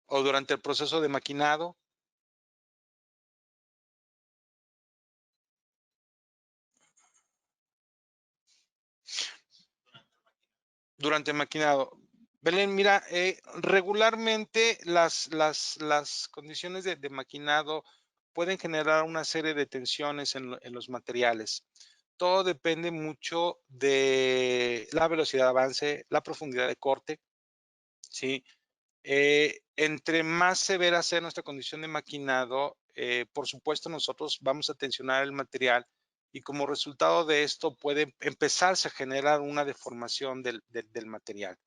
¿O durante el proceso de maquinado? Durante el maquinado. Belén, mira, regularmente las condiciones de maquinado pueden generar una serie de tensiones en los materiales. Todo depende mucho de la velocidad de avance, la profundidad de corte, ¿sí? Entre más severa sea nuestra condición de maquinado, por supuesto nosotros vamos a tensionar el material y como resultado de esto puede empezarse a generar una deformación del material.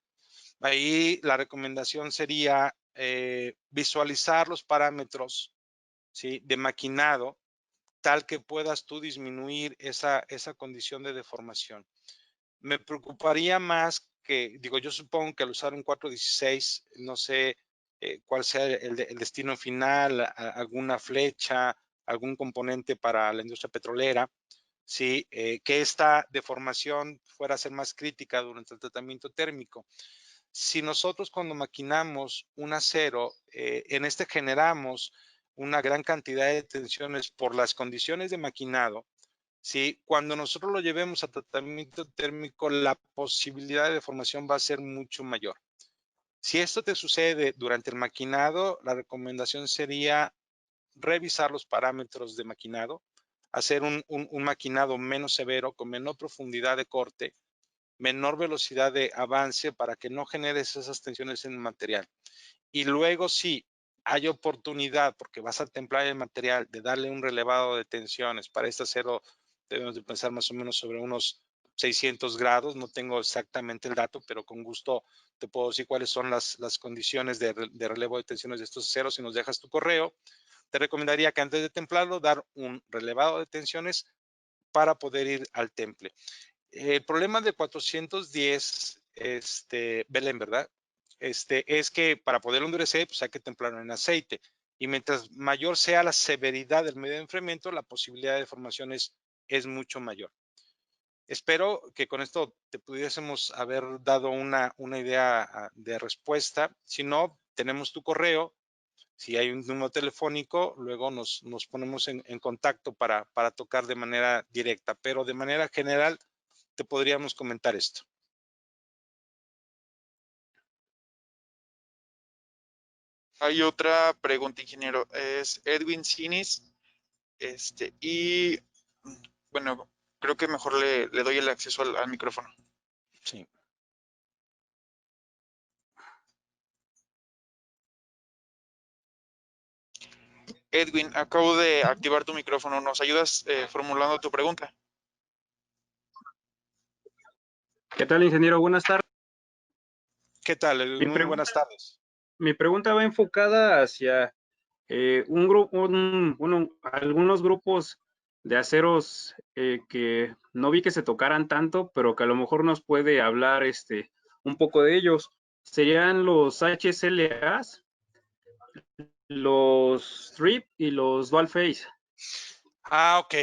Ahí la recomendación sería visualizar los parámetros, ¿sí? De maquinado tal que puedas tú disminuir esa condición de deformación. Me preocuparía más que, digo, yo supongo que al usar un 416, no sé cuál sea el destino final, alguna flecha, algún componente para la industria petrolera, ¿sí? Que esta deformación fuera a ser más crítica durante el tratamiento térmico. Si nosotros cuando maquinamos un acero, en este generamos una gran cantidad de tensiones por las condiciones de maquinado, ¿sí? Cuando nosotros lo llevemos a tratamiento térmico, la posibilidad de deformación va a ser mucho mayor. Si esto te sucede durante el maquinado, la recomendación sería revisar los parámetros de maquinado, hacer un maquinado menos severo, con menor profundidad de corte, menor velocidad de avance para que no generes esas tensiones en el material. Y luego si hay oportunidad, porque vas a templar el material, de darle un relevado de tensiones. Para este acero debemos de pensar más o menos sobre unos 600 grados. No tengo exactamente el dato, pero con gusto te puedo decir cuáles son las condiciones de relevo de tensiones de estos aceros. Si nos dejas tu correo, te recomendaría que antes de templarlo, dar un relevado de tensiones para poder ir al temple. El problema de 410, Belén, ¿verdad? Es que para poderlo endurecer, pues hay que templarlo en aceite. Y mientras mayor sea la severidad del medio de enfriamiento, la posibilidad de deformación es mucho mayor. Espero que con esto te pudiésemos haber dado una idea de respuesta. Si no, tenemos tu correo. Si hay un número telefónico, luego nos ponemos en contacto para tocar de manera directa. Pero de manera general, te podríamos comentar esto. Hay otra pregunta, ingeniero. Es Edwin Sinis. Y bueno, creo que mejor le doy el acceso al micrófono. Sí. Edwin, acabo de activar tu micrófono. ¿Nos ayudas formulando tu pregunta? ¿Qué tal, ingeniero? Buenas tardes. ¿Qué tal? Muy buenas tardes. Mi pregunta va enfocada hacia algunos grupos de aceros que no vi que se tocaran tanto, pero que a lo mejor nos puede hablar un poco de ellos. Serían los HSLAs, los strip y los dual face. Ok.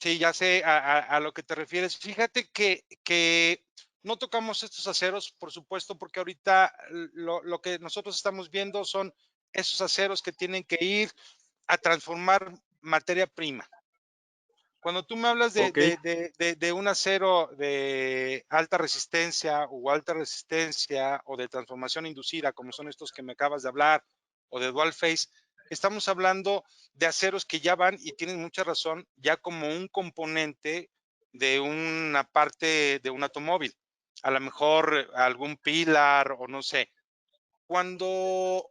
Sí, ya sé a lo que te refieres. Fíjate que no tocamos estos aceros, por supuesto, porque ahorita lo que nosotros estamos viendo son esos aceros que tienen que ir a transformar materia prima. Cuando tú me hablas Okay. de un acero de alta resistencia o de transformación inducida, como son estos que me acabas de hablar, o de dual phase, estamos hablando de aceros que ya van, y tienen mucha razón, ya como un componente de una parte de un automóvil. A lo mejor algún pilar o no sé. Cuando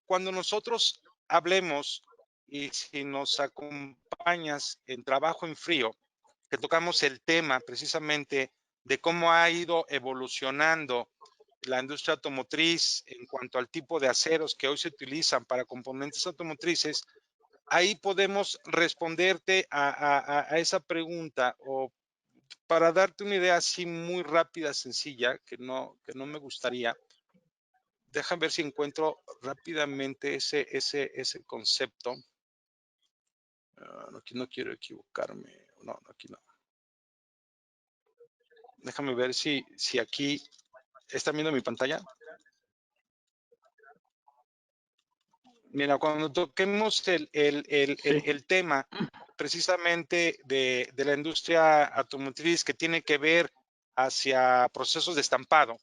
nosotros hablemos, y si nos acompañas en trabajo en frío, que tocamos el tema precisamente de cómo ha ido evolucionando la industria automotriz en cuanto al tipo de aceros que hoy se utilizan para componentes automotrices, ahí podemos responderte a esa pregunta, o para darte una idea así muy rápida, sencilla, que no me gustaría. Déjame ver si encuentro rápidamente ese concepto. Aquí no quiero equivocarme. No, aquí no. Déjame ver si aquí están viendo mi pantalla. Mira, cuando toquemos el tema precisamente de la industria automotriz que tiene que ver hacia procesos de estampado,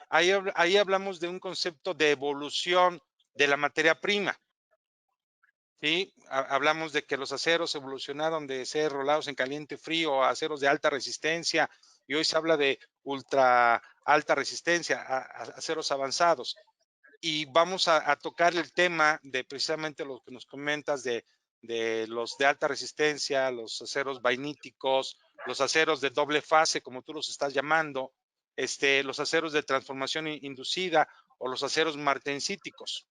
ahí hablamos de un concepto de evolución de la materia prima. ¿Sí? Hablamos de que los aceros evolucionaron de ser rolados en caliente frío a aceros de alta resistencia, y hoy se habla de ultra alta resistencia, a aceros avanzados. Y vamos a tocar el tema de precisamente lo que nos comentas de los de alta resistencia, los aceros vainíticos, los aceros de doble fase, como tú los estás llamando, los aceros de transformación inducida o los aceros martensíticos,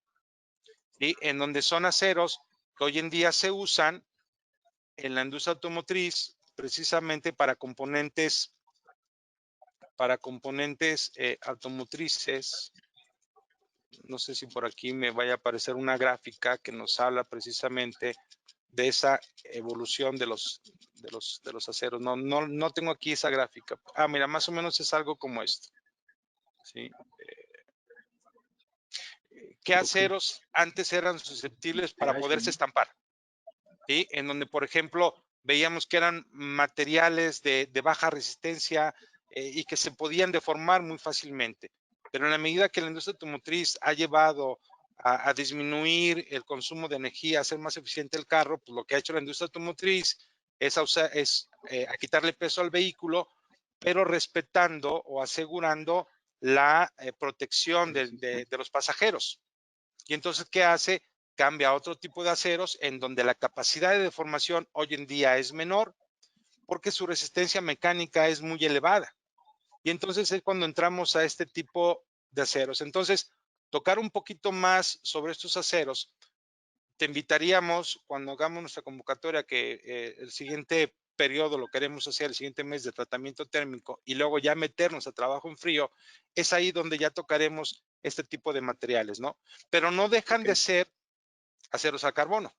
¿sí? En donde son aceros que hoy en día se usan en la industria automotriz precisamente para componentes automotrices. No sé si por aquí me vaya a aparecer una gráfica que nos habla precisamente de esa evolución de los aceros. No tengo aquí esa gráfica. Mira, más o menos es algo como esto. ¿Sí? ¿Qué aceros antes eran susceptibles para poderse estampar? ¿Sí? En donde, por ejemplo, veíamos que eran materiales de baja resistencia y que se podían deformar muy fácilmente. Pero en la medida que la industria automotriz ha llevado a disminuir el consumo de energía, a hacer más eficiente el carro, pues lo que ha hecho la industria automotriz es a quitarle peso al vehículo, pero respetando o asegurando la protección de los pasajeros. Y entonces, ¿qué hace? Cambia a otro tipo de aceros en donde la capacidad de deformación hoy en día es menor porque su resistencia mecánica es muy elevada. Y entonces es cuando entramos a este tipo de aceros. Entonces, tocar un poquito más sobre estos aceros, te invitaríamos cuando hagamos nuestra convocatoria que el siguiente periodo lo queremos hacer el siguiente mes de tratamiento térmico y luego ya meternos a trabajo en frío, es ahí donde ya tocaremos este tipo de materiales, ¿no? Pero no dejan de ser aceros al carbono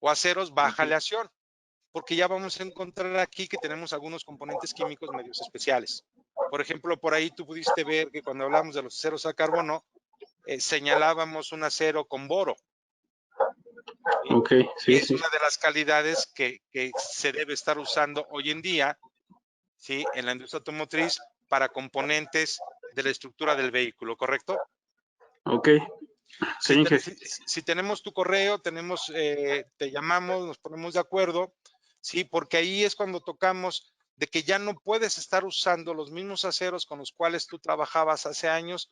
o aceros baja aleación, porque ya vamos a encontrar aquí que tenemos algunos componentes químicos medios especiales. Por ejemplo, por ahí tú pudiste ver que cuando hablamos de los aceros al carbono, señalábamos un acero con boro. ¿Sí? Ok, sí, Y es sí. una de las calidades que se debe estar usando hoy en día, ¿sí? En la industria automotriz para componentes de la estructura del vehículo, ¿correcto? Ok, sí, Si, Inge. si tenemos tu correo, te llamamos, nos ponemos de acuerdo, ¿sí? Porque ahí es cuando tocamos de que ya no puedes estar usando los mismos aceros con los cuales tú trabajabas hace años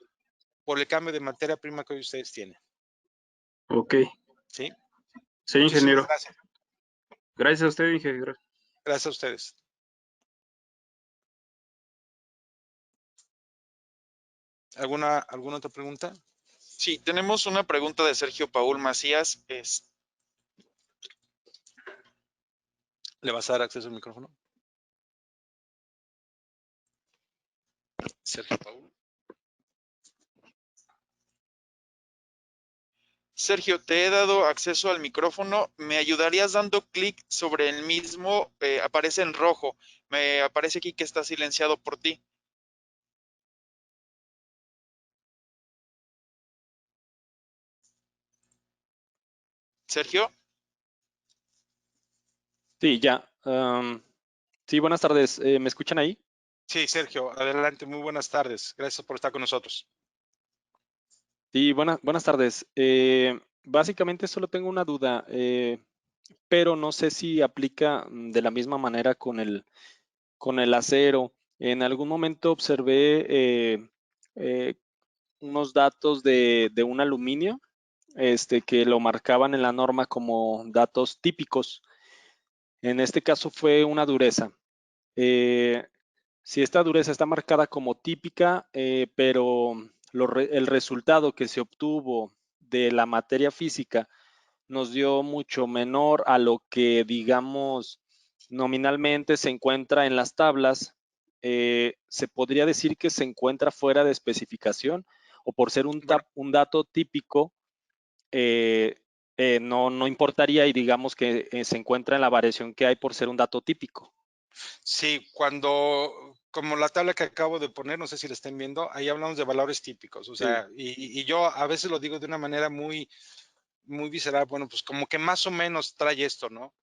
por el cambio de materia prima que hoy ustedes tienen, Ok, ¿sí? sí, Muchísimas ingeniero. gracias. Gracias a usted, ingeniero. Gracias a ustedes. ¿Alguna otra pregunta? Sí, tenemos una pregunta de Sergio Paul Macías. ¿Le vas a dar acceso al micrófono? Sergio Paul. Sergio, te he dado acceso al micrófono. ¿Me ayudarías dando clic sobre el mismo? Aparece en rojo. Me aparece aquí que está silenciado por ti. Sergio. Sí, ya. Sí, buenas tardes. ¿Me escuchan ahí? Sí, Sergio, adelante, muy buenas tardes. Gracias por estar con nosotros. Sí, buenas tardes. Básicamente solo tengo una duda, pero no sé si aplica de la misma manera con el acero. En algún momento observé eh, unos datos de un aluminio, que lo marcaban en la norma como datos típicos. En este caso fue una dureza. Eh, Si esta dureza está marcada como típica, pero el resultado que se obtuvo de la materia física nos dio mucho menor a lo que, digamos, nominalmente se encuentra en las tablas, ¿se podría decir que se encuentra fuera de especificación? O por ser Bueno, un dato típico, no importaría y digamos que se encuentra en la variación que hay por ser un dato típico. sí, como la tabla que acabo de poner, no sé si la estén viendo, ahí hablamos de valores típicos, o Sí. sea, y yo a veces lo digo de una manera muy, muy visceral, bueno, pues como que más o menos trae esto, ¿no?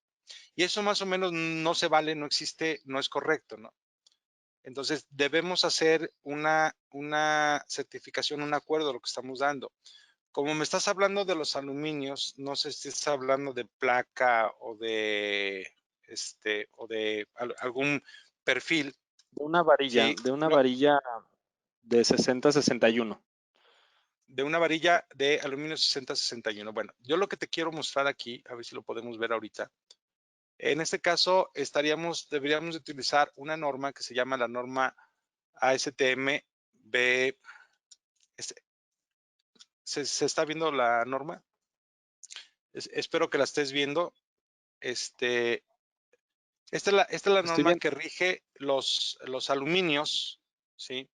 Y eso más o menos no se vale, no existe, no es correcto, ¿no? Entonces debemos hacer una certificación, un acuerdo de lo que estamos dando. Como me estás hablando de los aluminios, no sé si estás hablando de placa o de algún perfil, ¿sí? De una varilla de 60-61. De una varilla de aluminio 60-61. Bueno, yo lo que te quiero mostrar aquí, a ver si lo podemos ver ahorita. En este caso, deberíamos utilizar una norma que se llama la norma ASTM B. ¿Se está viendo la norma? Espero que la estés viendo. Esta es la Estoy norma bien. que rige los aluminios, ¿sí?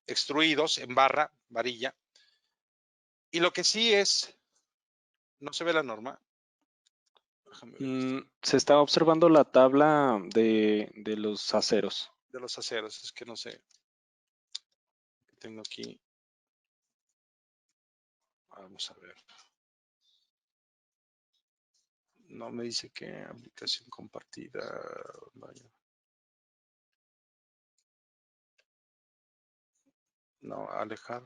Extruidos en barra, varilla. Y lo que sí es, no se ve la norma. Déjame ver Se está observando la tabla de los aceros. de los aceros, es que no sé. Tengo aquí. Vamos a ver. No me dice que aplicación compartida. Vaya. No, alejar.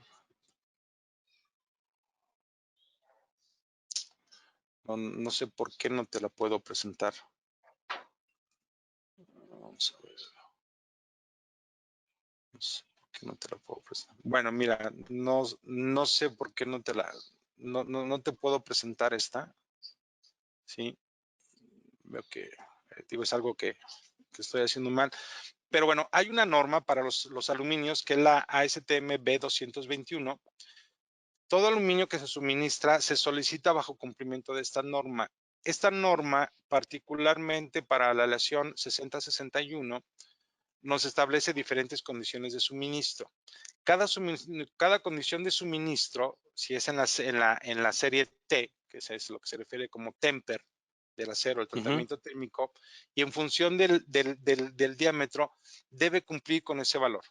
No, no sé por qué no te la puedo presentar. Vamos a ver. No sé por qué no te la puedo presentar. Bueno, mira, no sé por qué no te puedo presentar esta. Sí, veo que digo, es algo que estoy haciendo mal. Pero bueno, hay una norma para los aluminios que es la ASTM B221. Todo aluminio que se suministra se solicita bajo cumplimiento de esta norma. Esta norma, particularmente para la aleación 6061, nos establece diferentes condiciones de suministro. Cada condición de suministro, si es en la serie T, que es lo que se refiere como temper del acero, el tratamiento térmico, y en función del diámetro, debe cumplir con ese valor.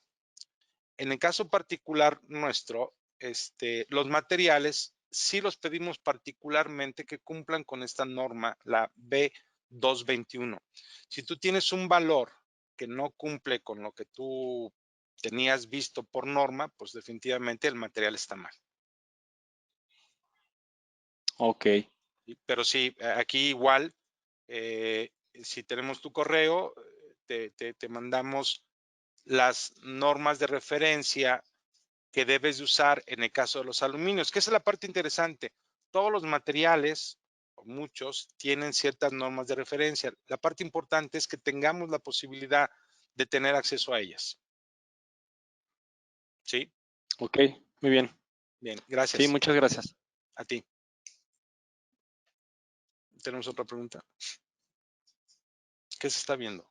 En el caso particular nuestro, los materiales sí los pedimos particularmente que cumplan con esta norma, la B221. Si tú tienes un valor que no cumple con lo que tú tenías visto por norma, pues definitivamente el material está mal. Ok. Pero sí, aquí igual, si tenemos tu correo, te mandamos las normas de referencia que debes de usar en el caso de los aluminios, que esa es la parte interesante. Todos los materiales, o muchos, tienen ciertas normas de referencia. La parte importante es que tengamos la posibilidad de tener acceso a ellas. ¿Sí? Ok, muy bien. Bien, gracias. Sí, muchas gracias. A ti. ¿Tenemos otra pregunta? ¿Qué se está viendo?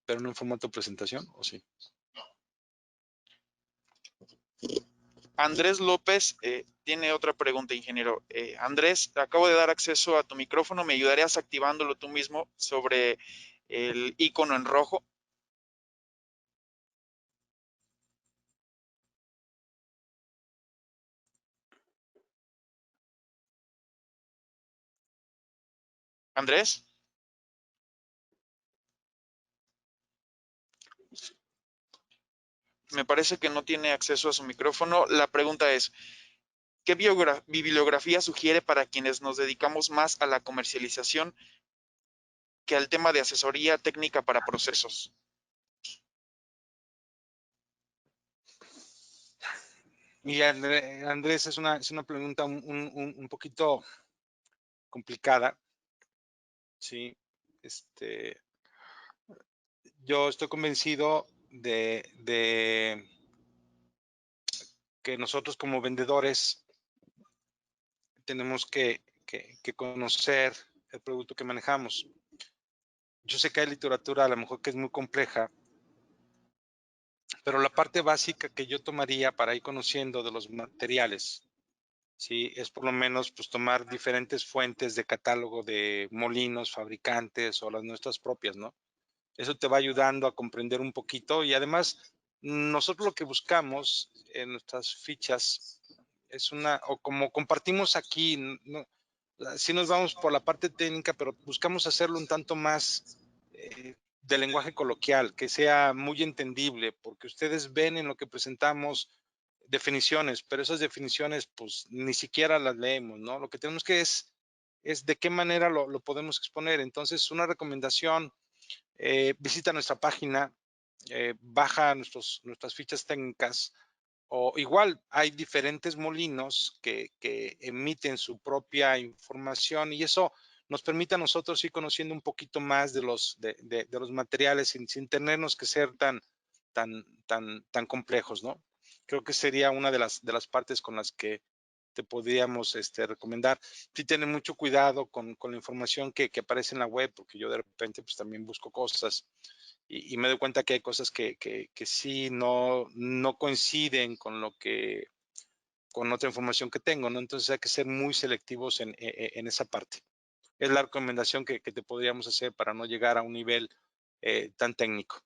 ¿Pero no en formato presentación o sí? Andrés López tiene otra pregunta, ingeniero. Andrés, acabo de dar acceso a tu micrófono. ¿Me ayudarías activándolo tú mismo sobre el icono en rojo? Andrés. Me parece que no tiene acceso a su micrófono. La pregunta es, ¿qué bibliografía sugiere para quienes nos dedicamos más a la comercialización que al tema de asesoría técnica para procesos? Y Andrés, es una pregunta un poquito complicada. Sí, yo estoy convencido de que nosotros como vendedores tenemos que conocer el producto que manejamos. Yo sé que hay literatura a lo mejor que es muy compleja, pero la parte básica que yo tomaría para ir conociendo de los materiales, sí, es por lo menos pues tomar diferentes fuentes de catálogo de molinos, fabricantes o las nuestras propias, ¿no? Eso te va ayudando a comprender un poquito y además nosotros lo que buscamos en nuestras fichas es o como compartimos aquí, no, sí nos vamos por la parte técnica, pero buscamos hacerlo un tanto más de lenguaje coloquial, que sea muy entendible, porque ustedes ven en lo que presentamos definiciones, pero esas definiciones pues ni siquiera las leemos, ¿no? Lo que tenemos que es de qué manera lo podemos exponer. Entonces, una recomendación, visita nuestra página, baja nuestras fichas técnicas, o igual hay diferentes molinos que emiten su propia información y eso nos permite a nosotros ir conociendo un poquito más de los materiales sin tenernos que ser tan complejos, ¿no? Creo que sería una de las partes con las que te podríamos recomendar. Sí, tener mucho cuidado con la información que aparece en la web, porque yo de repente pues también busco cosas y me doy cuenta que hay cosas que sí no coinciden con otra información que tengo, ¿no? Entonces hay que ser muy selectivos en esa parte. Es la recomendación que te podríamos hacer para no llegar a un nivel tan técnico.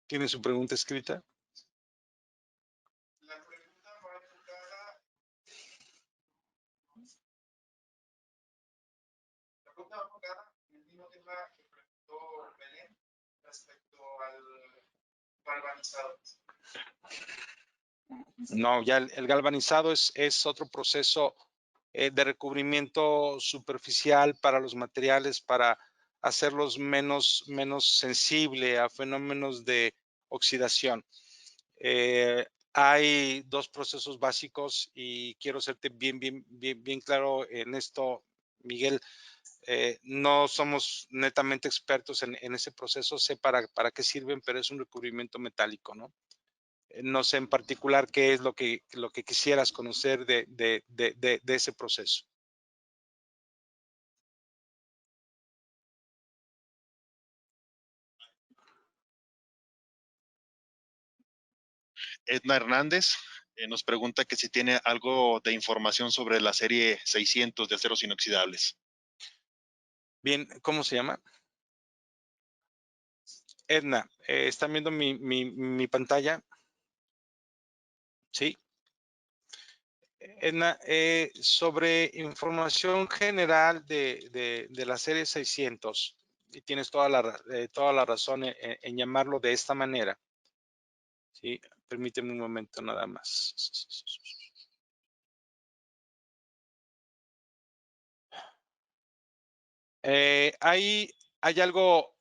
¿Tiene su pregunta escrita? La pregunta va enfocada. La pregunta va enfocada en el mismo tema que preguntó Belén respecto al galvanizado. No, ya el galvanizado es otro proceso de recubrimiento superficial para los materiales, para hacerlos menos sensible a fenómenos de oxidación. Hay dos procesos básicos y quiero serte bien claro en esto, Miguel. No somos netamente expertos en ese proceso, sé para qué sirven, pero es un recubrimiento metálico, ¿no? No sé en particular qué es lo que quisieras conocer de ese proceso. Edna Hernández nos pregunta que si tiene algo de información sobre la serie 600 de aceros inoxidables. Bien, ¿cómo se llama? Edna, ¿están viendo mi pantalla? Sí. Edna, sobre información general de la serie 600, y tienes toda la razón en llamarlo de esta manera. Sí, permíteme un momento nada más. Hay algo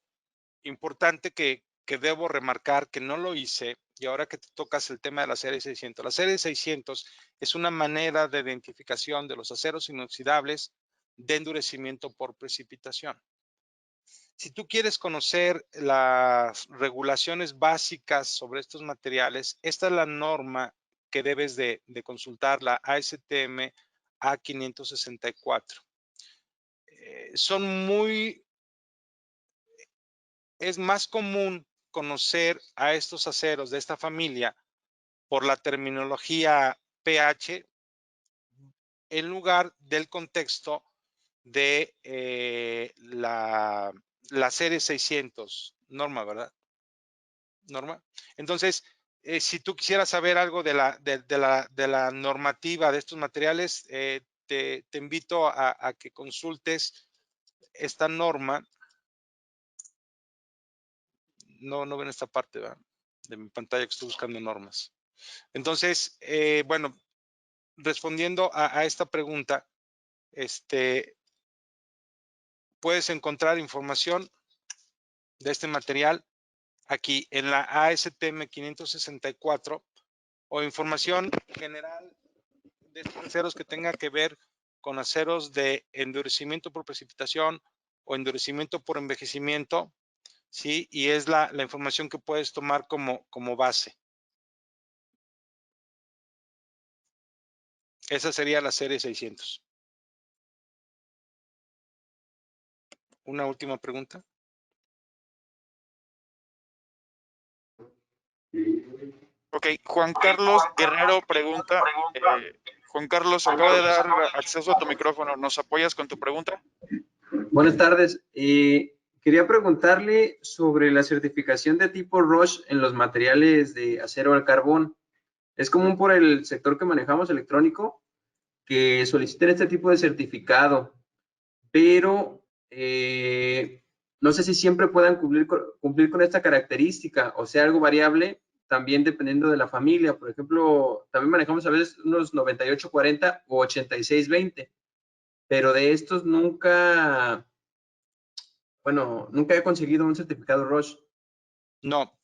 importante que debo remarcar que no lo hice, y ahora que te tocas el tema de la serie 600. La serie 600 es una manera de identificación de los aceros inoxidables de endurecimiento por precipitación. Si tú quieres conocer las regulaciones básicas sobre estos materiales, esta es la norma que debes de consultar, la ASTM A564. Es más común conocer a estos aceros de esta familia por la terminología pH en lugar del contexto de la serie 600, Norma, ¿verdad? Norma. Entonces, si tú quisieras saber algo de la normativa de estos materiales, te invito a que consultes esta norma. No ven esta parte, ¿verdad? De mi pantalla que estoy buscando normas. Entonces, bueno, respondiendo a esta pregunta, puedes encontrar información de este material aquí en la ASTM 564 o información general de estos aceros que tenga que ver con aceros de endurecimiento por precipitación o endurecimiento por envejecimiento, ¿sí? Y es la información que puedes tomar como base. Esa sería la serie 600. Una última pregunta. Ok, Juan Carlos Guerrero pregunta, Juan Carlos, acaba de dar acceso a tu micrófono, ¿nos apoyas con tu pregunta? Buenas tardes. Quería preguntarle sobre la certificación de tipo ROHS en los materiales de acero al carbón. Es común por el sector que manejamos electrónico que soliciten este tipo de certificado, pero no sé si siempre puedan cumplir con esta característica o sea algo variable también dependiendo de la familia. Por ejemplo, también manejamos a veces unos 9840 o 8620, pero de estos nunca he conseguido un certificado ROHS. No,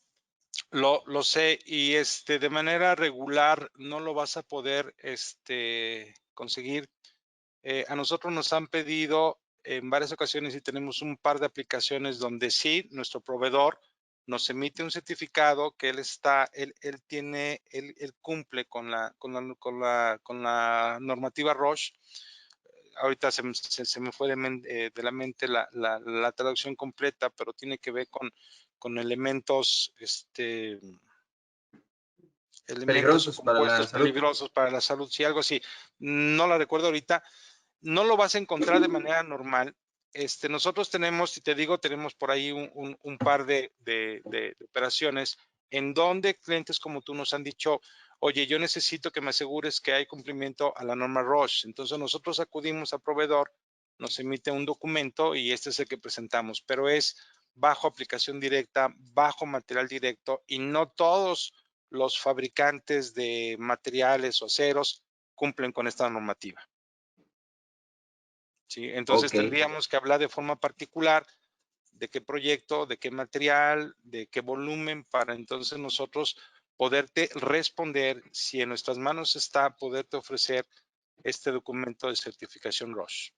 lo sé, y de manera regular no lo vas a poder conseguir. A nosotros nos han pedido en varias ocasiones y tenemos un par de aplicaciones donde sí, nuestro proveedor nos emite un certificado que él cumple con la normativa ROHS. Ahorita se me fue de la mente la traducción completa, pero tiene que ver con elementos, Peligrosos para la salud. peligrosos para la salud, si algo así. No la recuerdo ahorita. No lo vas a encontrar de manera normal. Nosotros tenemos, si te digo, tenemos por ahí un par de operaciones en donde clientes como tú nos han dicho, oye, yo necesito que me asegures que hay cumplimiento a la norma ROSH. Entonces nosotros acudimos al proveedor, nos emite un documento y este es el que presentamos, pero es bajo aplicación directa, bajo material directo, y no todos los fabricantes de materiales o aceros cumplen con esta normativa. ¿Sí? Entonces tendríamos que hablar de forma particular de qué proyecto, de qué material, de qué volumen, para entonces nosotros poderte responder si en nuestras manos está poderte ofrecer este documento de certificación ROSH.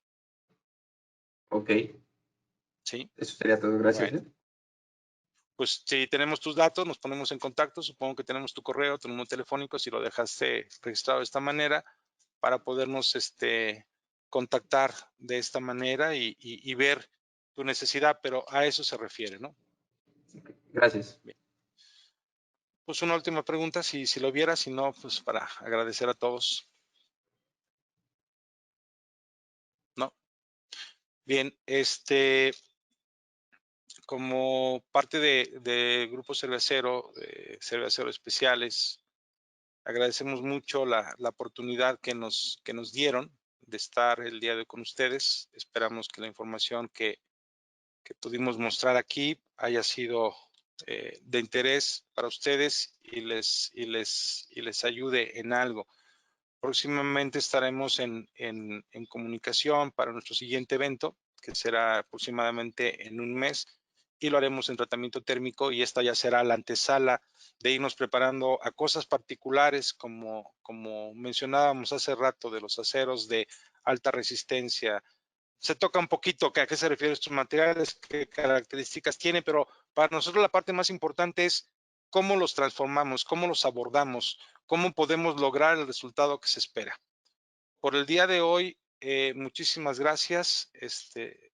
Ok. ¿Sí? Eso sería todo. Gracias. Bueno. Pues si tenemos tus datos, nos ponemos en contacto. Supongo que tenemos tu correo, tu número telefónico, si lo dejaste registrado de esta manera, para podernos contactar de esta manera y ver tu necesidad, pero a eso se refiere, ¿no? Gracias. Bien. Pues una última pregunta, si lo viera, si no, pues para agradecer a todos. ¿No? Bien, como parte de Grupo Cervecero, Cervecero Especiales, agradecemos mucho la oportunidad que nos dieron de estar el día de hoy con ustedes. Esperamos que la información que pudimos mostrar aquí haya sido de interés para ustedes y les ayude en algo. Próximamente estaremos en comunicación para nuestro siguiente evento, que será aproximadamente en un mes, y lo haremos en tratamiento térmico, y esta ya será la antesala de irnos preparando a cosas particulares, como mencionábamos hace rato, de los aceros de alta resistencia. Se toca un poquito a qué se refieren estos materiales, qué características tienen, pero para nosotros la parte más importante es cómo los transformamos, cómo los abordamos, cómo podemos lograr el resultado que se espera. Por el día de hoy, muchísimas gracias.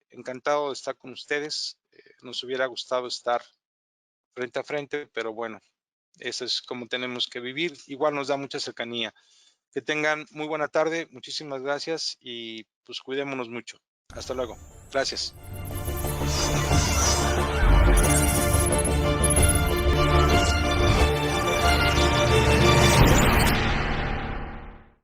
Encantado de estar con ustedes. Nos hubiera gustado estar frente a frente, pero bueno, eso es como tenemos que vivir. Igual nos da mucha cercanía. Que tengan muy buena tarde. Muchísimas gracias y pues cuidémonos mucho. Hasta luego. Gracias.